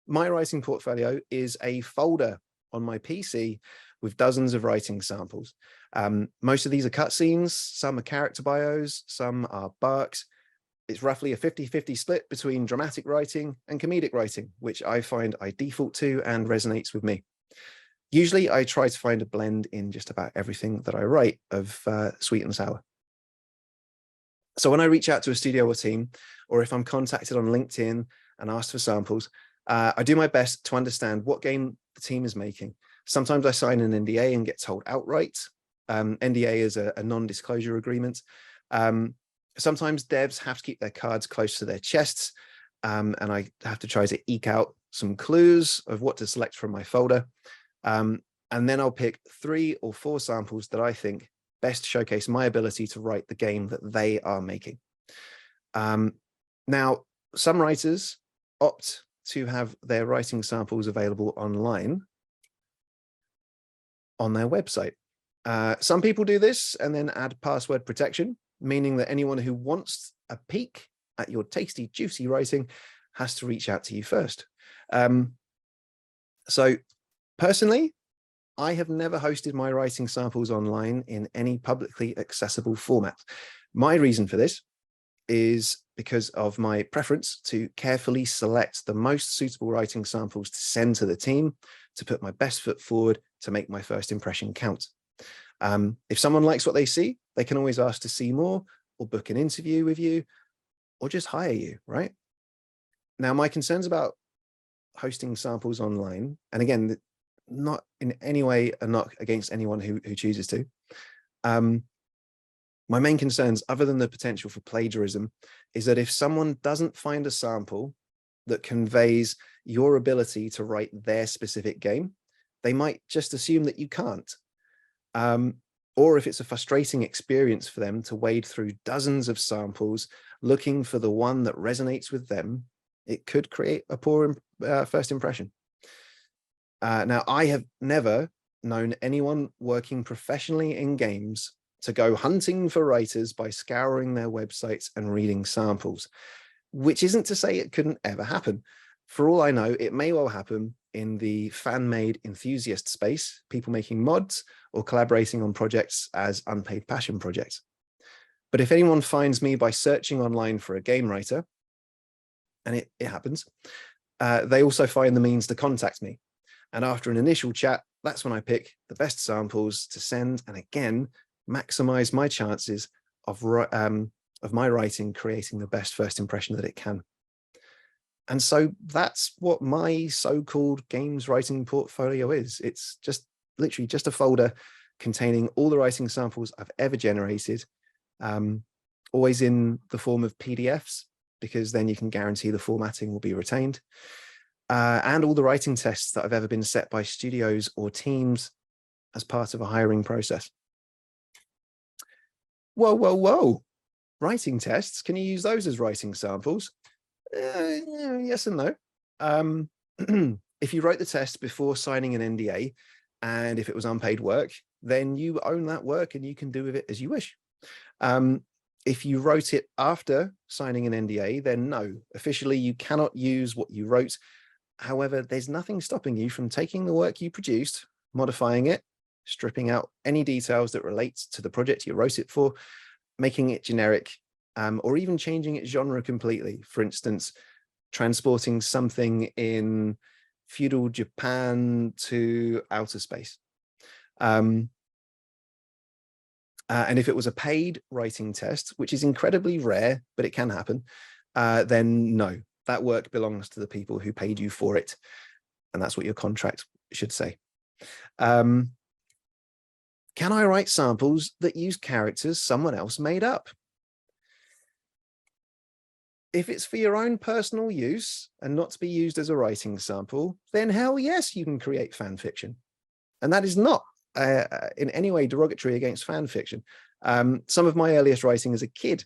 my writing portfolio is a folder on my PC with dozens of writing samples. Most of these are cutscenes, some are character bios, some are barks. It's roughly a 50-50 split between dramatic writing and comedic writing, which I find I default to and resonates with me. Usually I try to find a blend in just about everything that I write of sweet and sour. So when I reach out to a studio or team, or if I'm contacted on LinkedIn and asked for samples, I do my best to understand what game the team is making. Sometimes I sign an NDA and get told outright. NDA is a non-disclosure agreement. Sometimes devs have to keep their cards close to their chests, and I have to try to eke out some clues of what to select from my folder. And then I'll pick 3 or 4 samples that I think best showcase my ability to write the game that they are making. Now, some writers opt to have their writing samples available online on their website. Some people do this and then add password protection, meaning that anyone who wants a peek at your tasty, juicy writing has to reach out to you first. So personally, I have never hosted my writing samples online in any publicly accessible format. My reason for this is because of my preference to carefully select the most suitable writing samples to send to the team, to put my best foot forward, to make my first impression count. If someone likes what they see, they can always ask to see more, or book an interview with you, or just hire you, right? Now, my concerns about hosting samples online, and again, not in any way a knock against anyone who chooses to. My main concerns, other than the potential for plagiarism, is that if someone doesn't find a sample that conveys your ability to write their specific game, they might just assume that you can't. Or if it's a frustrating experience for them to wade through dozens of samples looking for the one that resonates with them, it could create a poor first impression. Now, I have never known anyone working professionally in games to go hunting for writers by scouring their websites and reading samples, which isn't to say it couldn't ever happen. For all I know, it may well happen in the fan-made enthusiast space, people making mods or collaborating on projects as unpaid passion projects. But if anyone finds me by searching online for a game writer, and it happens, they also find the means to contact me. And after an initial chat, that's when I pick the best samples to send, and again, maximize my chances of my writing creating the best first impression that it can. And so that's what my so-called games writing portfolio is. It's just literally just a folder containing all the writing samples I've ever generated, always in the form of PDFs, because then you can guarantee the formatting will be retained, and all the writing tests that I've ever been set by studios or teams as part of a hiring process. Whoa, whoa, whoa. Writing tests, can you use those as writing samples? Yes and no. If you wrote the test before signing an NDA, and if it was unpaid work, then you own that work and you can do with it as you wish. If you wrote it after signing an NDA, then no, officially you cannot use what you wrote. However, there's nothing stopping you from taking the work you produced, modifying it, stripping out any details that relate to the project you wrote it for, making it generic, or even changing its genre completely. For instance, transporting something in feudal Japan to outer space. And if it was a paid writing test, which is incredibly rare, but it can happen, then no, that work belongs to the people who paid you for it. And that's what your contract should say. Can I write samples that use characters someone else made up? If it's for your own personal use and not to be used as a writing sample, then hell yes, you can create fan fiction. And that is not in any way derogatory against fan fiction. Some of my earliest writing as a kid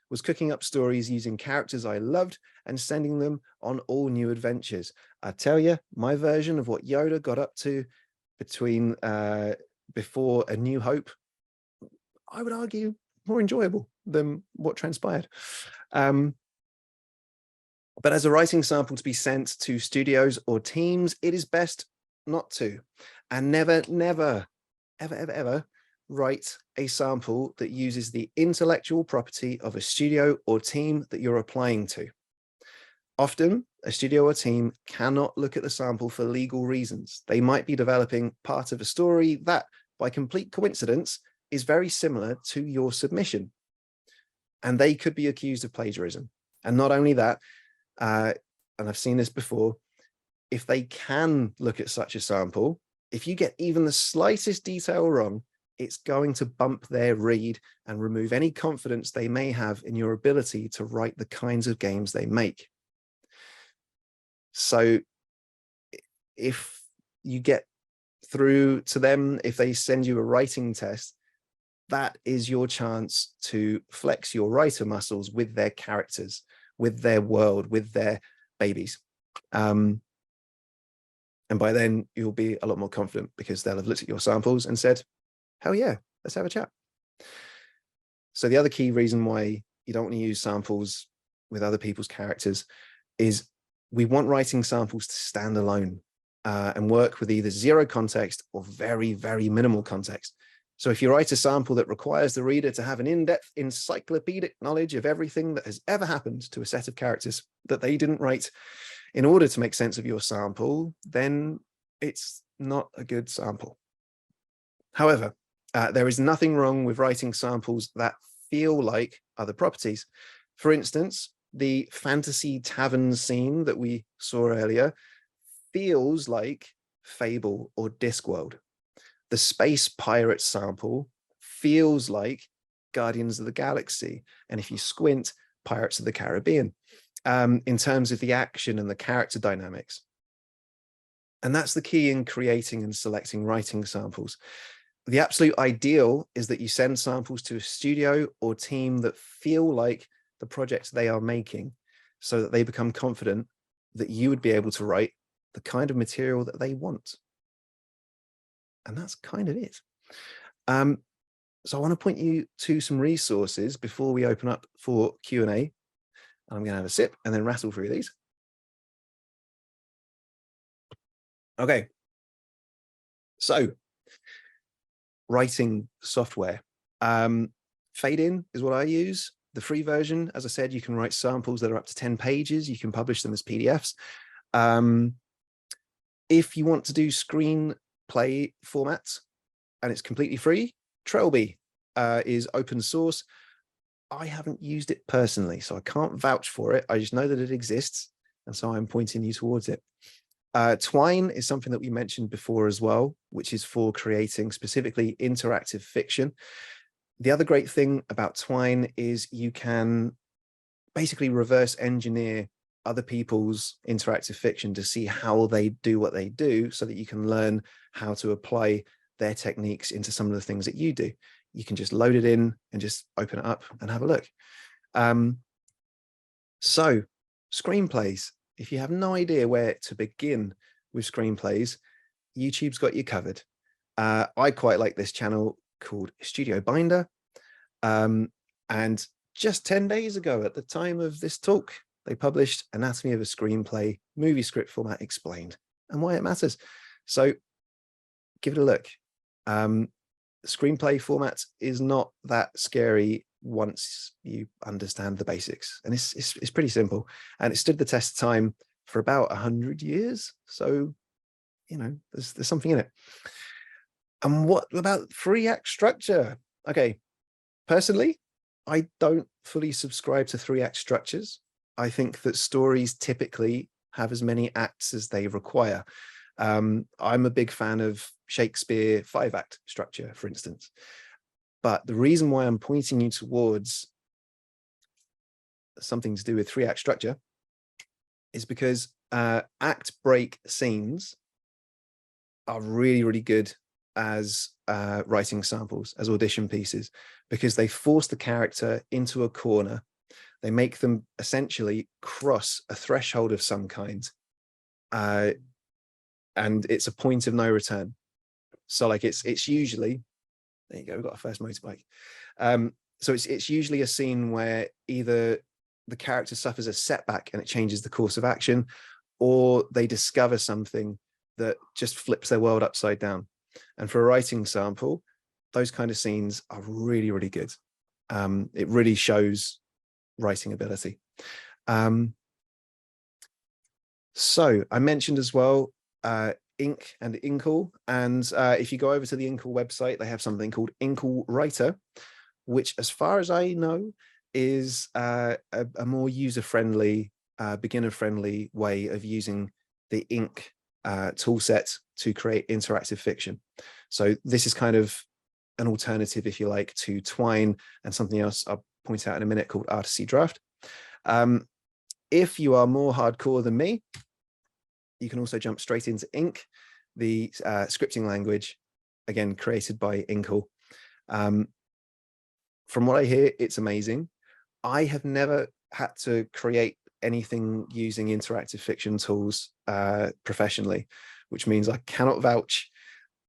was cooking up stories using characters I loved and sending them on all new adventures. I tell you, my version of what Yoda got up to between before A New Hope, I would argue more enjoyable than what transpired. But as a writing sample to be sent to studios or teams, it is best not to. And never, never, ever, ever, ever write a sample that uses the intellectual property of a studio or team that you're applying to. Often, a studio or team cannot look at the sample for legal reasons. They might be developing part of a story that, by complete coincidence, is very similar to your submission. And they could be accused of plagiarism. And not only that, and I've seen this before, if they can look at such a sample, if you get even the slightest detail wrong, it's going to bump their read and remove any confidence they may have in your ability to write the kinds of games they make. So if you get through to them, if they send you a writing test, that is your chance to flex your writer muscles with their characters, with their world, with their babies. And by then you'll be a lot more confident because they'll have looked at your samples and said, hell yeah, let's have a chat. So the other key reason why you don't want to use samples with other people's characters is we want writing samples to stand alone and work with either zero context or very, very minimal context. So if you write a sample that requires the reader to have an in-depth encyclopedic knowledge of everything that has ever happened to a set of characters that they didn't write in order to make sense of your sample, then it's not a good sample. However, there is nothing wrong with writing samples that feel like other properties. For instance, the fantasy tavern scene that we saw earlier feels like Fable or Discworld. The space pirate sample feels like Guardians of the Galaxy, and if you squint, Pirates of the Caribbean. in terms of the action and the character dynamics. And that's the key in creating and selecting writing samples. The absolute ideal is that you send samples to a studio or team that feel like the project they are making, so that they become confident that you would be able to write the kind of material that they want. And that's kind of it. So I want to point you to some resources before we open up for Q&A. I'm going to have a sip and then rattle through these. Okay. So writing software. Fade in is what I use. The free version, as I said, you can write samples that are up to 10 pages. You can publish them as PDFs. If you want to do screenplay formats and it's completely free, Trelby is open source. I haven't used it personally, so I can't vouch for it. I just know that it exists, and so I'm pointing you towards it. Twine is something that we mentioned before as well, which is for creating specifically interactive fiction. The other great thing about Twine is you can basically reverse engineer other people's interactive fiction to see how they do what they do, so that you can learn how to apply their techniques into some of the things that you do. You can just load it in and just open it up and have a look. So screenplays, if you have no idea where to begin with screenplays, YouTube's got you covered. I quite like this channel called Studio Binder. And just 10 days ago, at the time of this talk, they published Anatomy of a Screenplay, movie script format explained, and why it matters. So give it a look. Screenplay format is not that scary once you understand the basics, and it's pretty simple, and it stood the test of time for about 100 years. So, you know, there's something in it. And what about 3-act structure? Okay, personally, I don't fully subscribe to 3-act structures. I think that stories typically have as many acts as they require. I'm a big fan of Shakespeare 5-act structure, for instance. But the reason why I'm pointing you towards something to do with 3-act structure is because act break scenes are really, really good as writing samples, as audition pieces, because they force the character into a corner. They make them essentially cross a threshold of some kind. And it's a point of no return. So like it's usually, there you go, we've got our first motorbike. So it's usually a scene where either the character suffers a setback and it changes the course of action, or they discover something that just flips their world upside down. And for a writing sample, those kind of scenes are really, really good. It really shows writing ability. So I mentioned as well, Ink and Inkle. And if you go over to the Inkle website, they have something called Inkle Writer, which, as far as I know, is a more user-friendly, beginner-friendly way of using the Ink tool set to create interactive fiction. So this is kind of an alternative, if you like, to Twine and something else I'll point out in a minute called Artisy Draft. If you are more hardcore than me, you can also jump straight into Ink, the scripting language, again, created by Inkle. From what I hear, it's amazing. I have never had to create anything using interactive fiction tools professionally, which means I cannot vouch,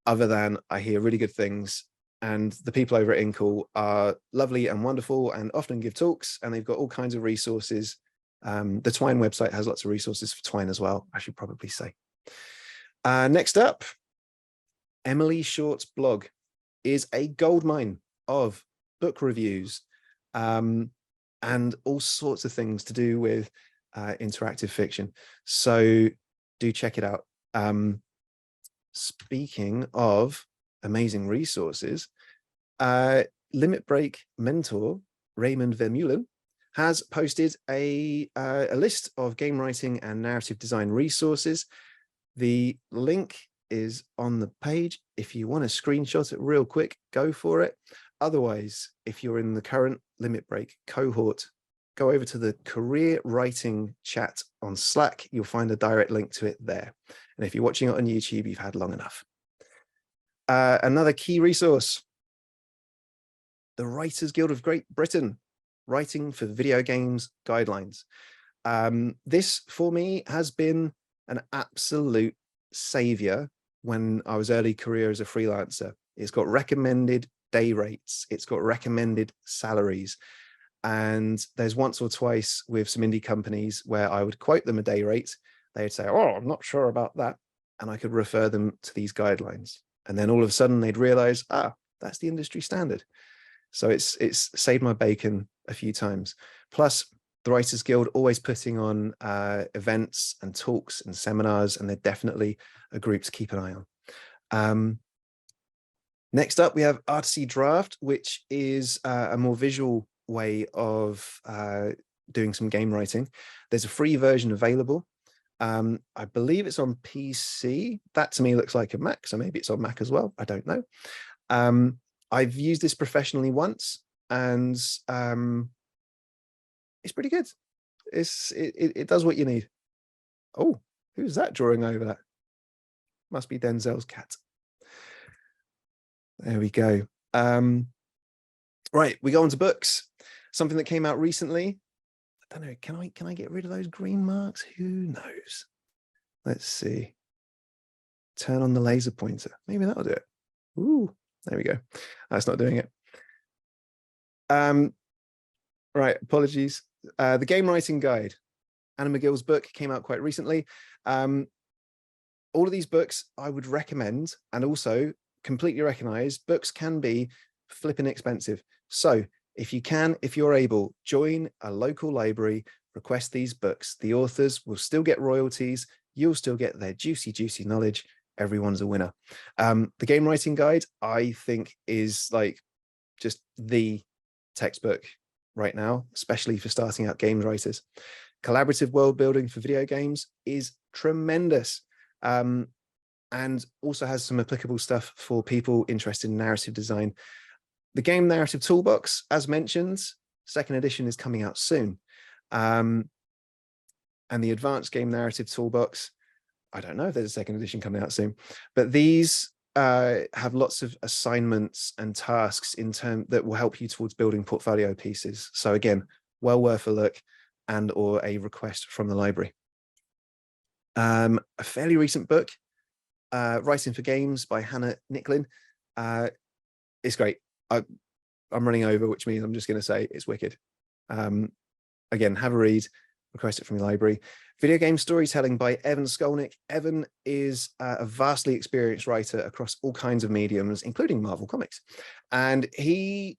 other than I hear really good things. And the people over at Inkle are lovely and wonderful and often give talks, and they've got all kinds of resources. The Twine website has lots of resources for Twine as well, I should probably say. Next up, Emily Short's blog is a goldmine of book reviews and all sorts of things to do with interactive fiction. So do check it out. Speaking of amazing resources, Limit Break mentor Raymond Vermeulen has posted a list of game writing and narrative design resources. The link is on the page. If you want to screenshot it real quick, go for it. Otherwise, if you're in the current Limit Break cohort, go over to the career writing chat on Slack. You'll find a direct link to it there. And if you're watching it on YouTube, you've had long enough. Another key resource, the Writers Guild of Great Britain, Writing for Video Games Guidelines. This, for me, has been an absolute savior when I was early career as a freelancer. It's got recommended day rates. It's got recommended salaries. And there's once or twice with some indie companies where I would quote them a day rate. They'd say, oh, I'm not sure about that. And I could refer them to these guidelines. And then all of a sudden they'd realize, that's the industry standard. So it's saved my bacon a few times. Plus, the Writers Guild always putting on events and talks and seminars, and they're definitely a group to keep an eye on. Next up, we have Artsy Draft, which is a more visual way of doing some game writing. There's a free version available. I believe it's on PC. That to me looks like a Mac, so maybe it's on Mac as well. I don't know. I've used this professionally once, and it's pretty good. It does what you need. Oh, who's that drawing over that? Must be Denzel's cat. There we go. Right, we go on to books. Something that came out recently. I don't know. Can I get rid of those green marks? Who knows? Let's see. Turn on the laser pointer. Maybe that'll do it. Ooh, there we go. That's not doing it. Right, apologies. The Game Writing Guide. Anna McGill's book came out quite recently. All of these books I would recommend, and also completely recognize books can be flipping expensive. So if you can, if you're able, join a local library, request these books. The authors will still get royalties. You'll still get their juicy, juicy knowledge. Everyone's a winner. The Game Writing Guide, I think, is like just the textbook right now, especially for starting out games writers. Collaborative world building for video games is tremendous. And also has some applicable stuff for people interested in narrative design. The Game Narrative Toolbox, as mentioned, second edition is coming out soon. And the Advanced Game Narrative Toolbox, I don't know if there's a second edition coming out soon, but these have lots of assignments and tasks in turn that will help you towards building portfolio pieces. So again, well worth a look and or a request from the library. A fairly recent book, Writing for Games by Hannah Nicklin. It's great. I'm running over, which means I'm just going to say it's wicked. Again, have a read, request it from your library. Video Game Storytelling by Evan Skolnick. Evan is a vastly experienced writer across all kinds of mediums, including Marvel Comics. And he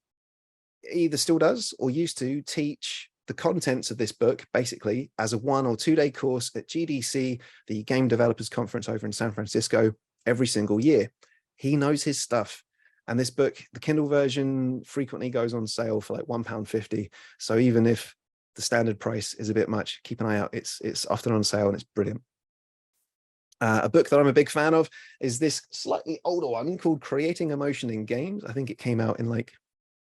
either still does or used to teach the contents of this book basically as a 1 or 2 day course at GDC, the Game Developers Conference over in San Francisco, every single year. He knows his stuff. And this book, the Kindle version, frequently goes on sale for like £1.50. So even if the standard price is a bit much, keep an eye out. It's often on sale and it's brilliant. A book that I'm a big fan of is this slightly older one called Creating Emotion in Games. I think it came out in like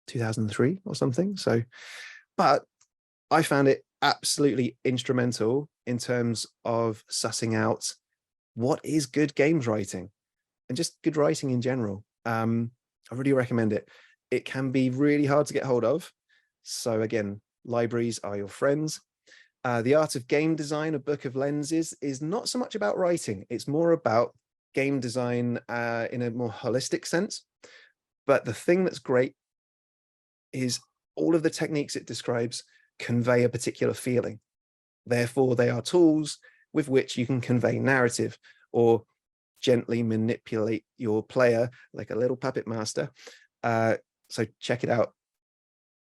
2003 or something. So, but I found it absolutely instrumental in terms of sussing out what is good games writing and just good writing in general. I really recommend it. It can be really hard to get hold of. So again, libraries are your friends. The Art of Game Design, a book of lenses, is not so much about writing. It's more about game design in a more holistic sense. But the thing that's great is all of the techniques it describes convey a particular feeling. Therefore, they are tools with which you can convey narrative or gently manipulate your player like a little puppet master. So check it out.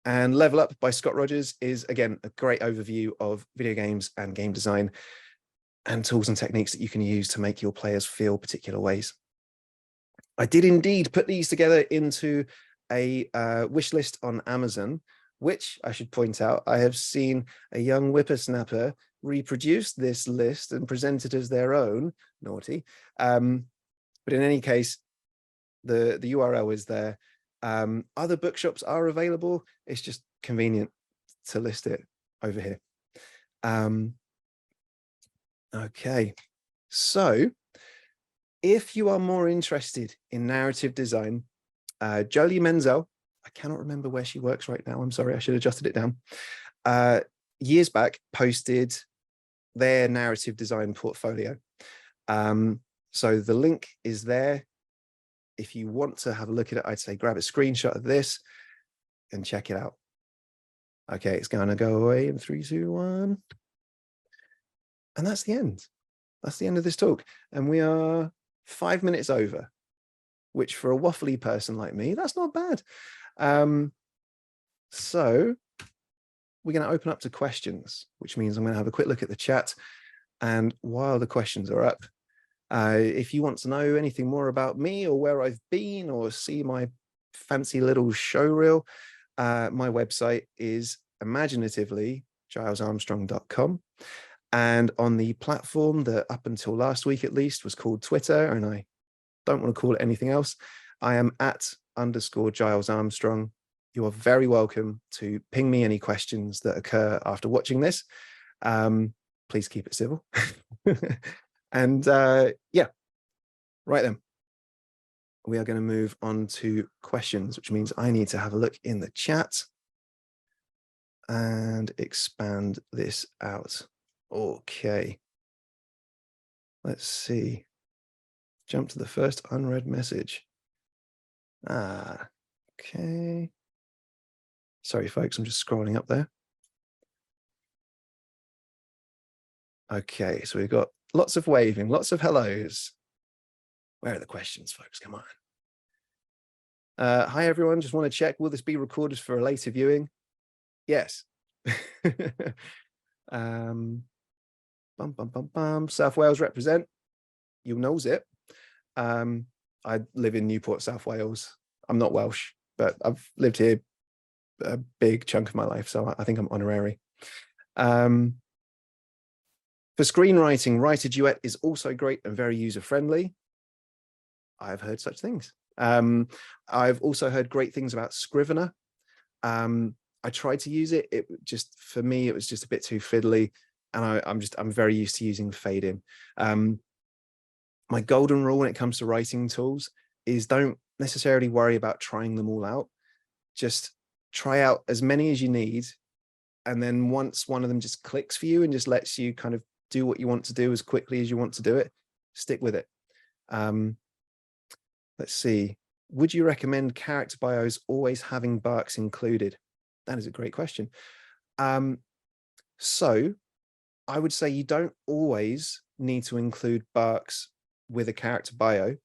And Level Up by Scott Rogers is, again, a great overview of video games and game design and tools and techniques that you can use to make your players feel particular ways. I did indeed put these together into a wish list on Amazon, which I should point out, I have seen a young whippersnapper reproduce this list and present it as their own. Naughty. But in any case, the URL is there. Other bookshops are available. It's just convenient to list it over here. Okay, so if you are more interested in narrative design, Jolie Menzel, I cannot remember where she works right now. I'm sorry, I should have jotted it down. Years back, posted their narrative design portfolio. So the link is there. If you want to have a look at it, I'd say grab a screenshot of this and check it out. Okay, it's going to go away in 3, 2, 1. And that's the end. That's the end of this talk. And we are 5 minutes over, which for a waffly person like me, that's not bad. So we're going to open up to questions, which means I'm going to have a quick look at the chat. And while the questions are up, if you want to know anything more about me or where I've been or see my fancy little show reel, my website is imaginatively gilesarmstrong.com. And on the platform that up until last week at least was called Twitter, and I don't want to call it anything else, I am @_Giles Armstrong. You are very welcome to ping me any questions that occur after watching this. Please keep it civil. And yeah, right then. We are going to move on to questions, which means I need to have a look in the chat and expand this out. Okay. Let's see. Jump to the first unread message. Okay. Sorry, folks, I'm just scrolling up there. Okay, so we've got lots of waving, lots of hellos. Where are the questions, folks? Come on. Hi, everyone. Just want to check, will this be recorded for a later viewing? Yes. South Wales represent. You knows it. I live in Newport, South Wales. I'm not Welsh, but I've lived here a big chunk of my life, so I think I'm honorary. For screenwriting, Writer Duet is also great and very user-friendly. I've heard such things. I've also heard great things about Scrivener. I tried to use it. It just, for me, it was just a bit too fiddly. And I'm very used to using fade in. My golden rule when it comes to writing tools is don't necessarily worry about trying them all out. Just try out as many as you need. And then once one of them just clicks for you and just lets you kind of do what you want to do as quickly as you want to do it, stick with it. Let's see. Would you recommend character bios always having barks included? That is a great question. So I would say you don't always need to include barks with a character bio.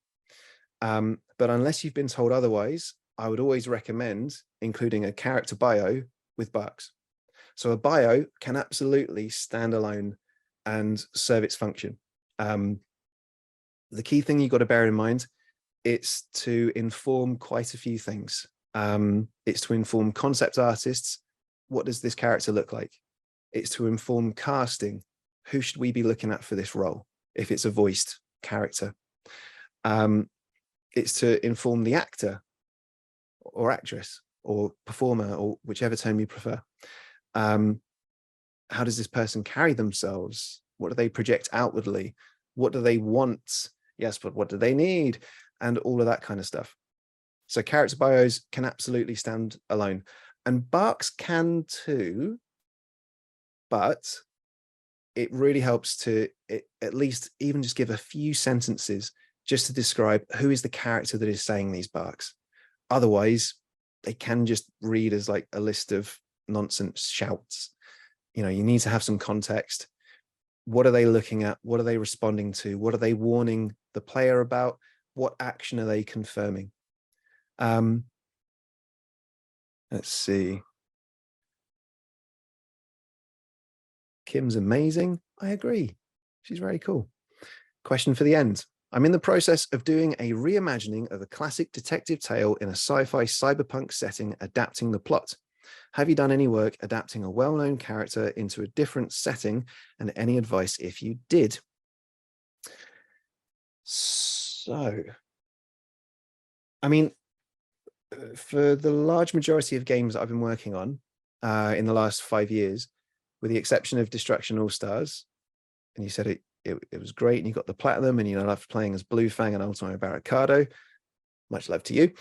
But unless you've been told otherwise, I would always recommend including a character bio with barks. So a bio can absolutely stand alone and serve its function. The key thing you've got to bear in mind, it's to inform quite a few things. It's to inform concept artists. What does this character look like? It's to inform casting. Who should we be looking at for this role if it's a voiced character? It's to inform the actor or actress or performer or whichever term you prefer. How does this person carry themselves? What do they project outwardly? What do they want? Yes, but what do they need? And all of that kind of stuff. So character bios can absolutely stand alone. And barks can too, but it really helps to at least even just give a few sentences just to describe who is the character that is saying these barks. Otherwise, they can just read as like a list of nonsense shouts. You know, you need to have some context. What are they looking at? What are they responding to? What are they warning the player about? What action are they confirming? Let's see. Kim's amazing. I agree. She's very cool. Question for the end. I'm in the process of doing a reimagining of a classic detective tale in a sci-fi cyberpunk setting, adapting the plot. Have you done any work adapting a well-known character into a different setting, and any advice if you did? So, I mean, for the large majority of games that I've been working on in the last 5 years, with the exception of Destruction All Stars, and you said it was great, and you got the platinum, and you loved playing as Blue Fang and Ultimo Barricado. Much love to you.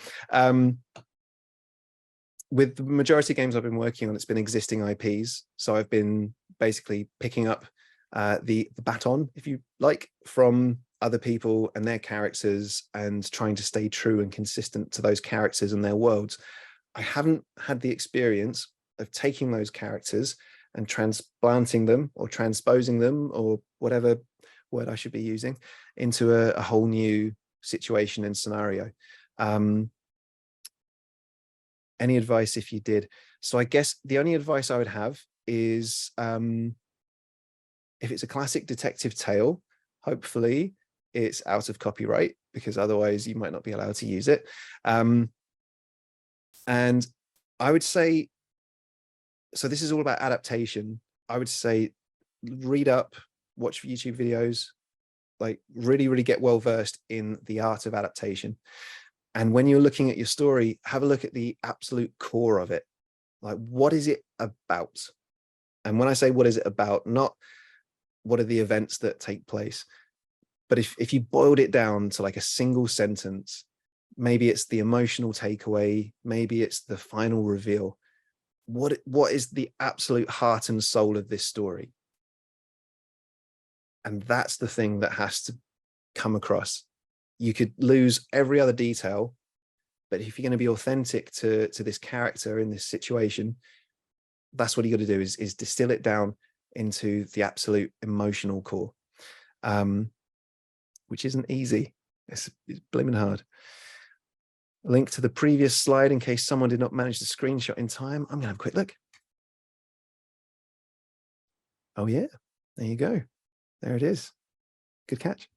With the majority of games I've been working on, it's been existing IPs. So I've been basically picking up the baton, if you like, from other people and their characters, and trying to stay true and consistent to those characters and their worlds. I haven't had the experience of taking those characters and transplanting them or transposing them, or whatever word I should be using, into a whole new situation and scenario. Any advice if you did? So I guess the only advice I would have is, if it's a classic detective tale, hopefully it's out of copyright, because otherwise you might not be allowed to use it. And I would say, so this is all about adaptation. I would say read up, watch YouTube videos, like really get well versed in the art of adaptation. And when you're looking at your story, have a look at the absolute core of it. Like, what is it about? And when I say what is it about, not what are the events that take place, but if you boiled it down to like a single sentence, maybe it's the emotional takeaway, maybe it's the final reveal. What is the absolute heart and soul of this story? And that's the thing that has to come across. You could lose every other detail, but if you're going to be authentic to this character in this situation, that's what you got to do, is distill it down into the absolute emotional core, which isn't easy. It's blimmin' hard. A link to the previous slide in case someone did not manage to screenshot in time. I'm going to have a quick look. Oh yeah, there you go. There it is. Good catch.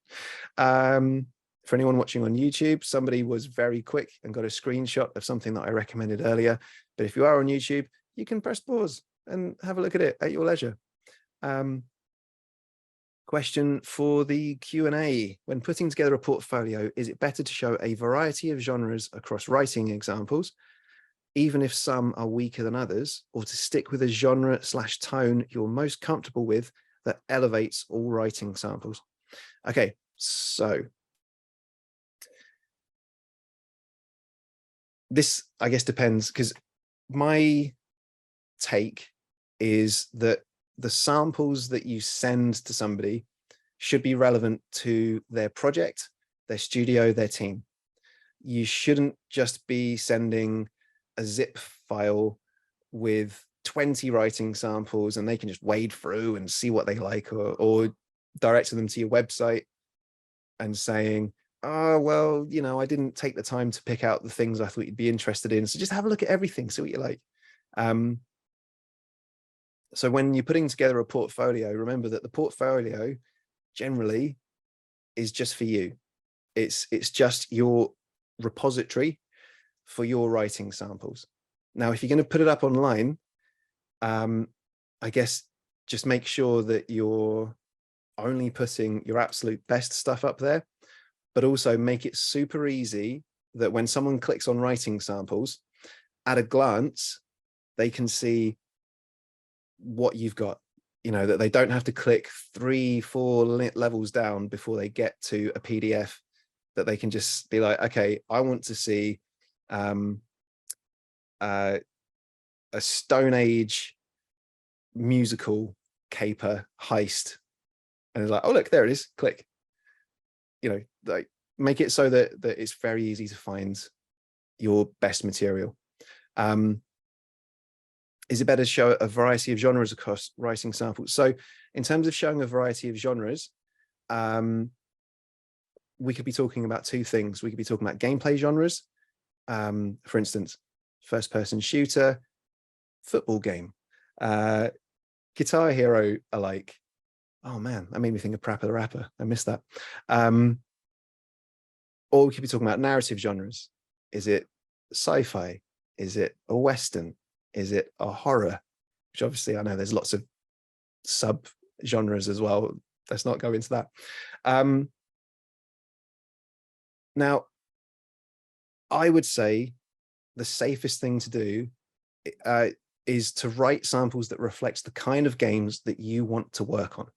For anyone watching on YouTube, somebody was very quick and got a screenshot of something that I recommended earlier. But if you are on YouTube, you can press pause and have a look at it at your leisure. Question for the Q&A. When putting together a portfolio, is it better to show a variety of genres across writing examples, even if some are weaker than others, or to stick with a genre/tone you're most comfortable with that elevates all writing samples? Okay, so this, I guess, depends, because my take is that the samples that you send to somebody should be relevant to their project, their studio, their team. You shouldn't just be sending a zip file with 20 writing samples and they can just wade through and see what they like, or directing them to your website and saying, oh, well, I didn't take the time to pick out the things I thought you'd be interested in. So just have a look at everything, see what you like. So when you're putting together a portfolio, remember that the portfolio generally is just for you. It's just your repository for your writing samples. Now, if you're going to put it up online, I guess just make sure that you're only putting your absolute best stuff up there, but also make it super easy that when someone clicks on writing samples, at a glance, they can see what you've got, that they don't have to click 3-4 levels down before they get to a PDF, that they can just be like, okay, I want to see a Stone Age musical caper heist. And it's like, oh, look, there it is, click. Like, make it so that it's very easy to find your best material. Is it better to show a variety of genres across writing samples? So in terms of showing a variety of genres, we could be talking about two things. We could be talking about gameplay genres. For instance, first-person shooter, football game, Guitar Hero alike. Oh man, that made me think of Parappa the Rapper. I missed that. Or we could be talking about narrative genres. Is it sci-fi? Is it a Western? Is it a horror? Which obviously I know there's lots of sub genres as well. Let's not go into that. Now, I would say the safest thing to do, is to write samples that reflects the kind of games that you want to work on.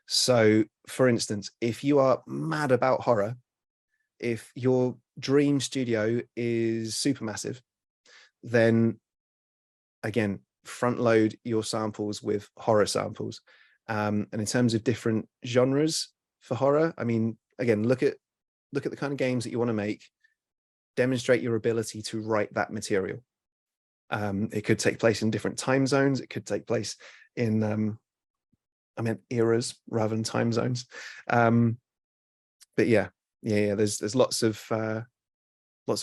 So, for instance, if you are mad about horror, if your dream studio is supermassive, then again, front load your samples with horror samples. And in terms of different genres for horror, I mean, again, look at the kind of games that you want to make, demonstrate your ability to write that material. It could take place in different time zones. It could take place in, I meant eras rather than time zones. But yeah, there's lots of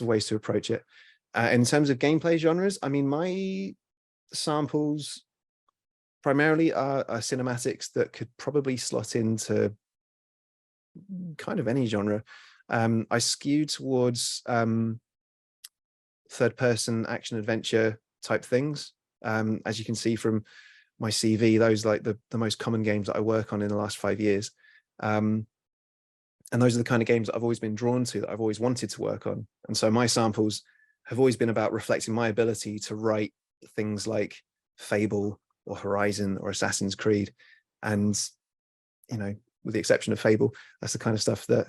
ways to approach it. In terms of gameplay genres, I mean, my samples primarily are cinematics that could probably slot into kind of any genre. I skew towards third-person action adventure type things. As you can see from my CV, those like the most common games that I work on in the last 5 years. And those are the kind of games that I've always been drawn to, that I've always wanted to work on. And so my samples have always been about reflecting my ability to write things like Fable or Horizon or Assassin's Creed. And, you know, with the exception of Fable, that's the kind of stuff that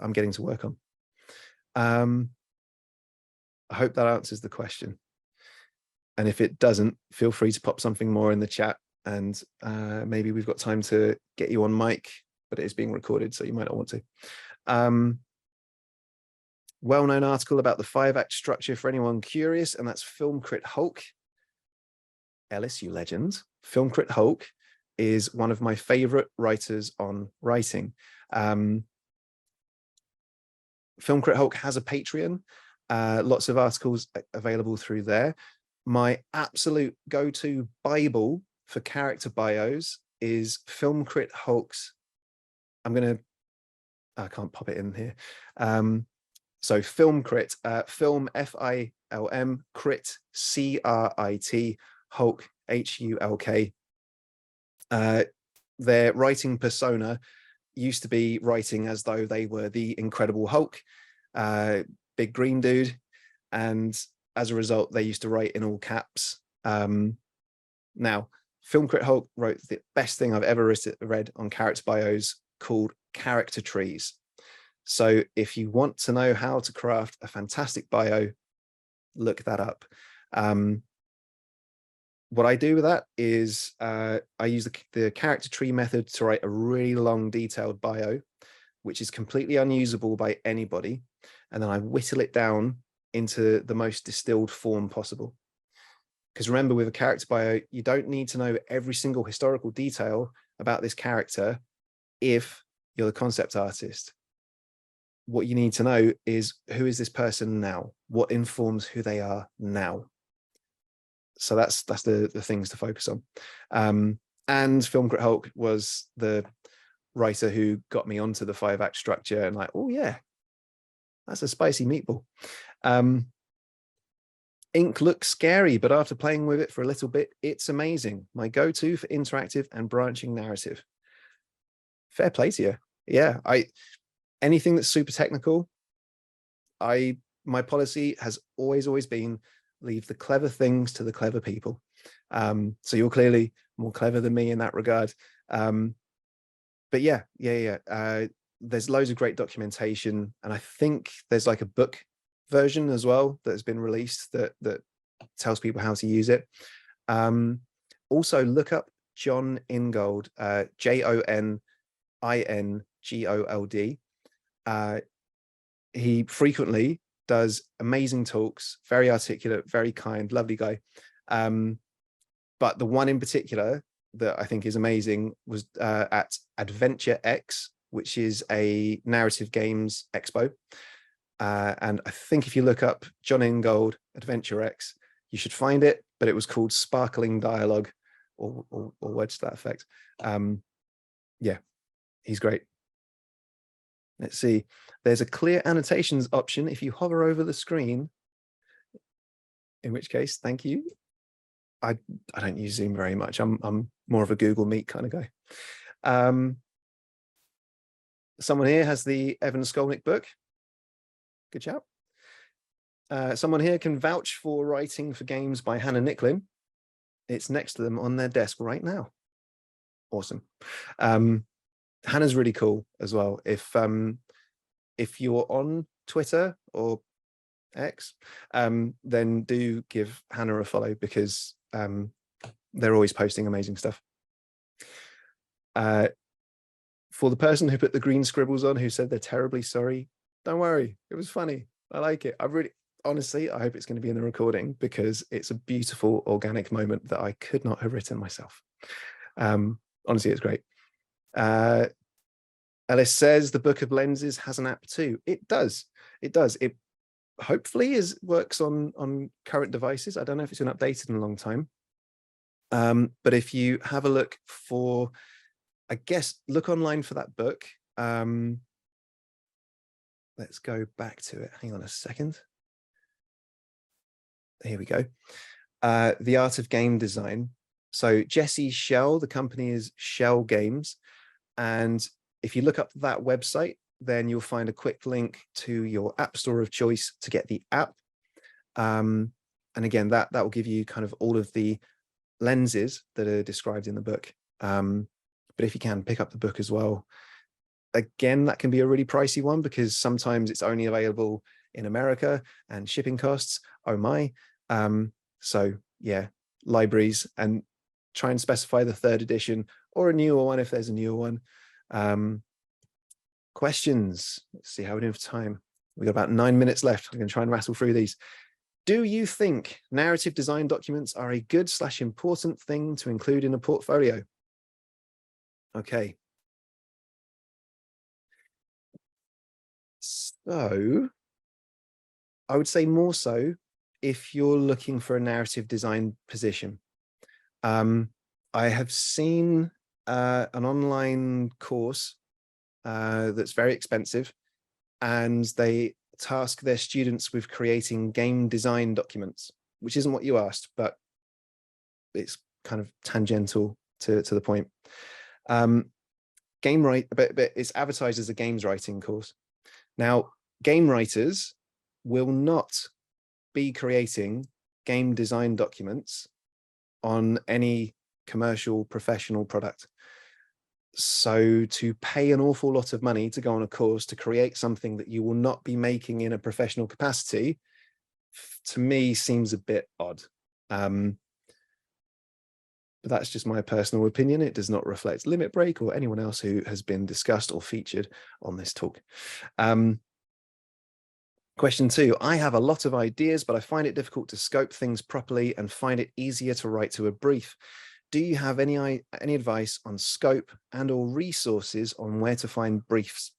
I'm getting to work on. I hope that answers the question. And if it doesn't, feel free to pop something more in the chat, and maybe we've got time to get you on mic, but it is being recorded, so you might not want to. Well-known article about the 5-act structure for anyone curious, and that's Film Crit Hulk. Ellis, you legend. Film Crit Hulk is one of my favorite writers on writing. Film Crit Hulk has a Patreon, lots of articles available through there. My absolute go-to Bible for character bios is Film Crit Hulk's. I can't pop it in here. So Film Crit, film F-I-L-M, Crit, C-R-I-T, Hulk, H-U-L-K. Their writing persona used to be writing as though they were the Incredible Hulk, big green dude, and as a result, they used to write in all caps. Now, Film Crit Hulk wrote the best thing I've ever read on character bios, called character trees. So if you want to know how to craft a fantastic bio, look that up. What I do with that is I use the character tree method to write a really long, detailed bio, which is completely unusable by anybody. And then I whittle it down into the most distilled form possible. Because remember, with a character bio, you don't need to know every single historical detail about this character if you're the concept artist. What you need to know is, who is this person now? What informs who they are now? So that's the things to focus on. And Film Crit Hulk was the writer who got me onto the 5-act structure, and like, oh yeah, that's a spicy meatball. Ink looks scary, but after playing with it for a little bit, it's amazing. My go-to for interactive and branching narrative. Fair play to you. Yeah, anything that's super technical, my policy has always been, leave the clever things to the clever people. So you're clearly more clever than me in that regard. But yeah. There's loads of great documentation, and I think there's like a book version as well that has been released that tells people how to use it. Also look up John Ingold, Joningold. He frequently does amazing talks, very articulate, very kind, lovely guy. But the one in particular that I think is amazing was at Adventure X, which is a narrative games expo. And I think if you look up John Ingold, Adventure X, you should find it, but it was called Sparkling Dialogue or words to that effect. Yeah, he's great. Let's see. There's a clear annotations option if you hover over the screen, in which case, thank you. I don't use Zoom very much. I'm more of a Google Meet kind of guy. Someone here has the Evan Skolnick book. Good job. Someone here can vouch for writing for games by Hannah Nicklin. It's next to them on their desk right now. Awesome. Hannah's really cool as well. If you're on Twitter or X, then do give Hannah a follow, because they're always posting amazing stuff. For the person who put the green scribbles on, who said they're terribly sorry, don't worry, it was funny. I like it. Honestly, I hope it's going to be in the recording, because it's a beautiful organic moment that I could not have written myself. Honestly, it's great. Ellis says the Book of Lenses has an app too. It does. It hopefully works on current devices. I don't know if it's been updated in a long time. But if you have a look for, I guess, look online for that book. Let's go back to it. Hang on a second. Here we go. The Art of Game Design. So Jesse Shell, the company is Shell Games. And if you look up that website, then you'll find a quick link to your app store of choice to get the app. And again, that will give you kind of all of the lenses that are described in the book. But if you can, pick up the book as well. Again, that can be a really pricey one, because sometimes it's only available in America and shipping costs, oh my. So yeah, libraries, and try and specify the 3rd edition or a newer one if there's a newer one. Questions. Let's see how we're doing for time. We've got about 9 minutes left. I'm going to try and rattle through these. Do you think narrative design documents are a good/important thing to include in a portfolio? Okay. So I would say more so if you're looking for a narrative design position. I have seen an online course that's very expensive, and they task their students with creating game design documents, which isn't what you asked, but it's kind of tangential to the point. But it's advertised as a games writing course. Now, game writers will not be creating game design documents on any commercial professional product. So to pay an awful lot of money to go on a course to create something that you will not be making in a professional capacity, to me, seems a bit odd. But that's just my personal opinion. It does not reflect Limit Break or anyone else who has been discussed or featured on this talk. Question 2, I have a lot of ideas, but I find it difficult to scope things properly and find it easier to write to a brief. Do you have any advice on scope and or resources on where to find briefs?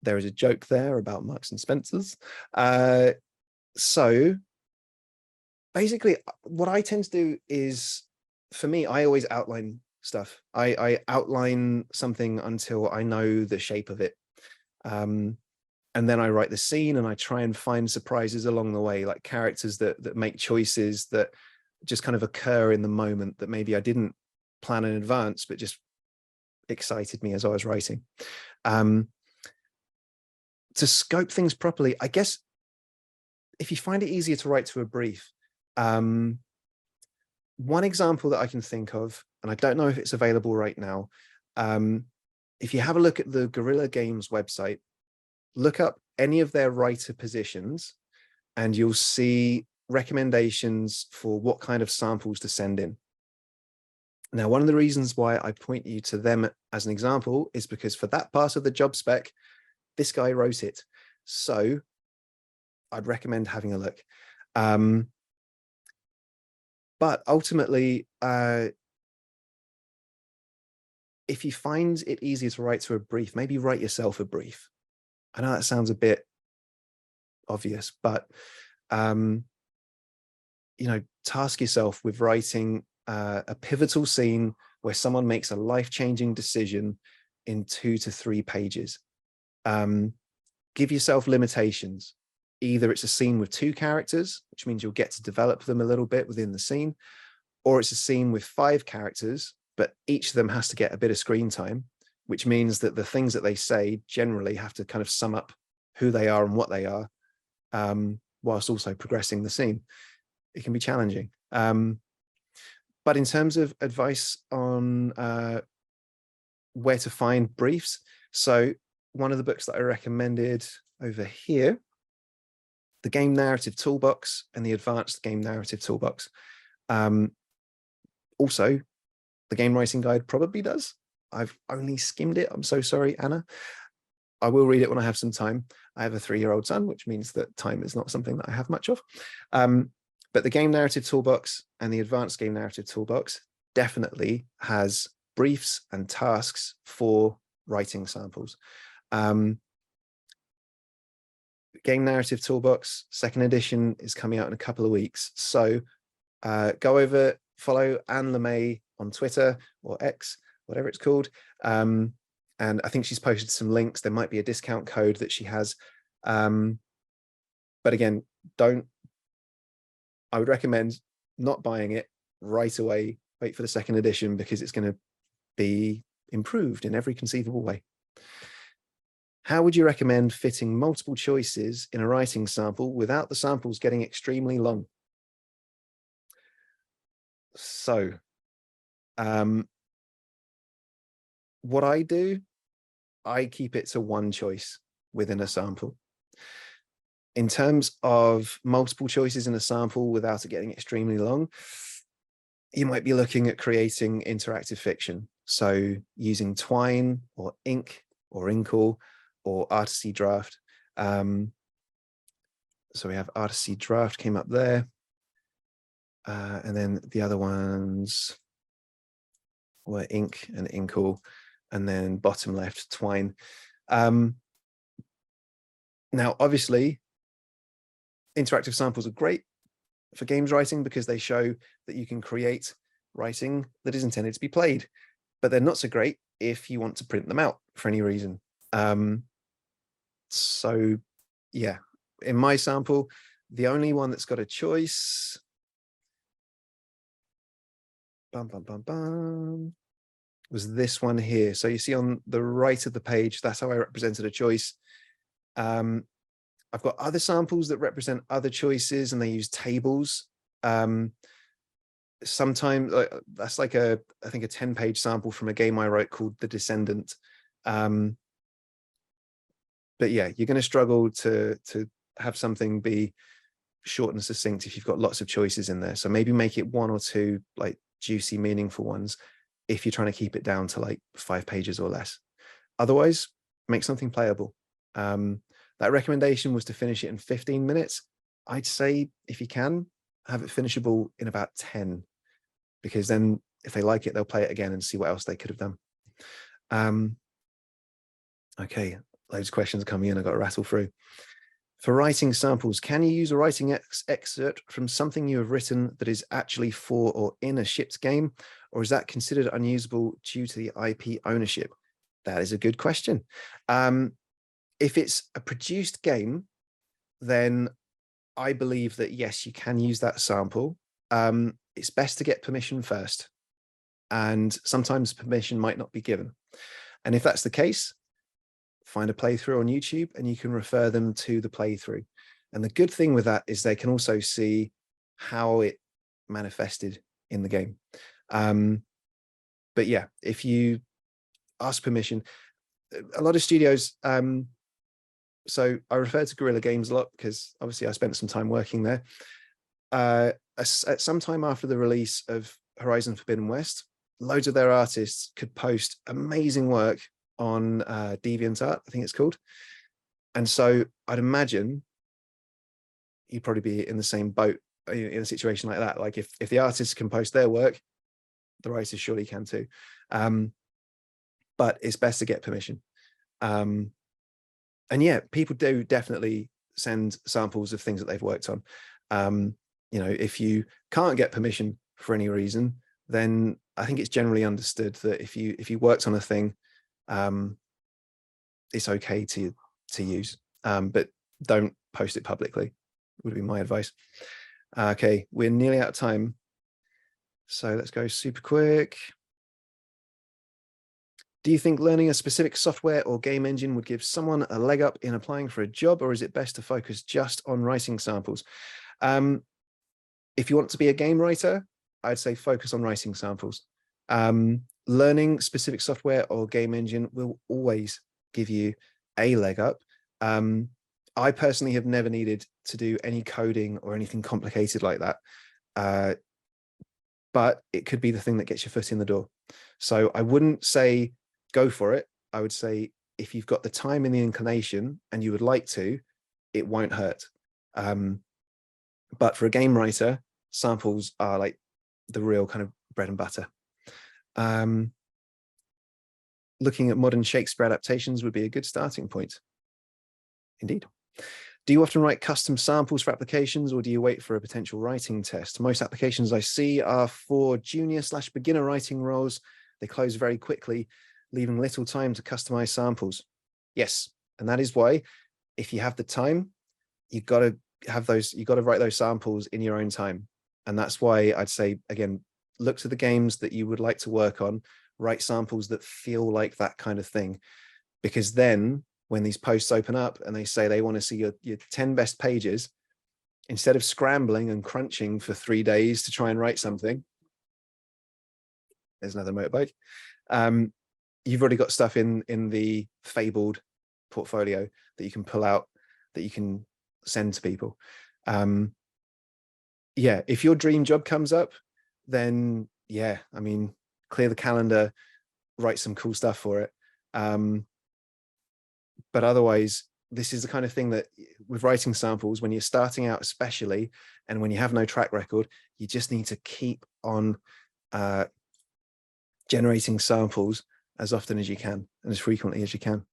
There is a joke there about Marks and Spencer's. So basically, what I tend to do is, for me, I always outline stuff. I outline something until I know the shape of it. And then I write the scene, and I try and find surprises along the way, like characters that make choices that just kind of occur in the moment that maybe I didn't plan in advance, but just excited me as I was writing. To scope things properly, I guess, if you find it easier to write to a brief, one example that I can think of, and I don't know if it's available right now, if you have a look at the Guerrilla Games website, look up any of their writer positions, and you'll see recommendations for what kind of samples to send in. Now, one of the reasons why I point you to them as an example is because for that part of the job spec, this guy wrote it. So I'd recommend having a look. But ultimately, if you find it easier to write to a brief, maybe write yourself a brief. I know that sounds a bit obvious, but task yourself with writing a pivotal scene where someone makes a life-changing decision in 2 to 3 pages. Give yourself limitations. Either it's a scene with 2 characters, which means you'll get to develop them a little bit within the scene, or it's a scene with 5 characters, but each of them has to get a bit of screen time, which means that the things that they say generally have to kind of sum up who they are and what they are. whilst also progressing the scene. It can be challenging. But in terms of advice on where to find briefs, so one of the books that I recommended over here, the Game Narrative Toolbox and the Advanced Game Narrative Toolbox. Also, the Game Writing Guide probably does. I've only skimmed it. I'm so sorry, Anna. I will read it when I have some time. I have a 3-year-old son, which means that time is not something that I have much of. But the Game Narrative Toolbox and the Advanced Game Narrative Toolbox definitely has briefs and tasks for writing samples. Game Narrative Toolbox, 2nd edition, is coming out in a couple of weeks. So go over, follow Anne LeMay on Twitter or X, whatever it's called. And I think she's posted some links. There might be a discount code that she has. But again, I would recommend not buying it right away. Wait for the 2nd edition because it's going to be improved in every conceivable way. How would you recommend fitting multiple choices in a writing sample without the samples getting extremely long? So, what I do, I keep it to one choice within a sample. In terms of multiple choices in a sample without it getting extremely long, you might be looking at creating interactive fiction. So using Twine or Ink or Inkle or Artisy Draft. So we have Artisy Draft came up there. And then the other ones were Ink and Inkle, and then bottom left, Twine. Now, obviously, interactive samples are great for games writing because they show that you can create writing that is intended to be played, but they're not so great if you want to print them out for any reason. So yeah, in my sample, the only one that's got a choice was this one here. So you see on the right of the page, that's how I represented a choice. I've got other samples that represent other choices and they use tables. Sometimes that's like I think a 10-page sample from a game I wrote called The Descendant. But yeah, you're going to struggle to have something be short and succinct if you've got lots of choices in there. So maybe make it 1 or 2 like juicy, meaningful ones if you're trying to keep it down to like 5 pages or less. Otherwise, make something playable. That recommendation was to finish it in 15 minutes. I'd say if you can, have it finishable in about 10, because then if they like it, they'll play it again and see what else they could have done. Okay, loads of questions coming in. I've got to rattle through. For writing samples, can you use a writing excerpt from something you have written that is actually for or in a shipped game, or is that considered unusable due to the IP ownership? That is a good question. If it's a produced game, then I believe that yes, you can use that sample. It's best to get permission first, and sometimes permission might not be given. And if that's the case, find a playthrough on YouTube and you can refer them to the playthrough. And the good thing with that is they can also see how it manifested in the game. But yeah, if you ask permission, a lot of studios, so I refer to Guerrilla Games a lot because obviously I spent some time working there. At some time after the release of Horizon Forbidden West, loads of their artists could post amazing work on DeviantArt, I think it's called. And so I'd imagine you'd probably be in the same boat in a situation like that. Like if the artists can post their work, the writers surely can too. But it's best to get permission. And yeah, people do definitely send samples of things that they've worked on. You know, if you can't get permission for any reason, then I think it's generally understood that if you worked on a thing, it's okay to use, but don't post it publicly, would be my advice. Okay, we're nearly out of time, so let's go super quick. Do you think learning a specific software or game engine would give someone a leg up in applying for a job, or is it best to focus just on writing samples? If you want to be a game writer, I'd say focus on writing samples. Learning specific software or game engine will always give you a leg up. I personally have never needed to do any coding or anything complicated like that. But it could be the thing that gets your foot in the door. So I wouldn't say go for it. I would say if you've got the time and the inclination and you would like to, it won't hurt. But for a game writer, samples are like the real kind of bread and butter. Looking at modern Shakespeare adaptations would be a good starting point. Indeed. Do you often write custom samples for applications, or do you wait for a potential writing test? Most applications I see are for junior/beginner writing roles. They close very quickly, leaving little time to customize samples. Yes, and that is why, if you have the time, you've got to write those samples in your own time. And that's why I'd say, again, look to the games that you would like to work on, write samples that feel like that kind of thing. Because then when these posts open up and they say they want to see your 10 best pages, instead of scrambling and crunching for 3 days to try and write something, there's another motorbike. You've already got stuff in the fabled portfolio that you can pull out, that you can send to people. Yeah, if your dream job comes up, then yeah, I mean, clear the calendar, write some cool stuff for it. But otherwise, this is the kind of thing that with writing samples, when you're starting out especially, and when you have no track record, you just need to keep on generating samples as often as you can and as frequently as you can.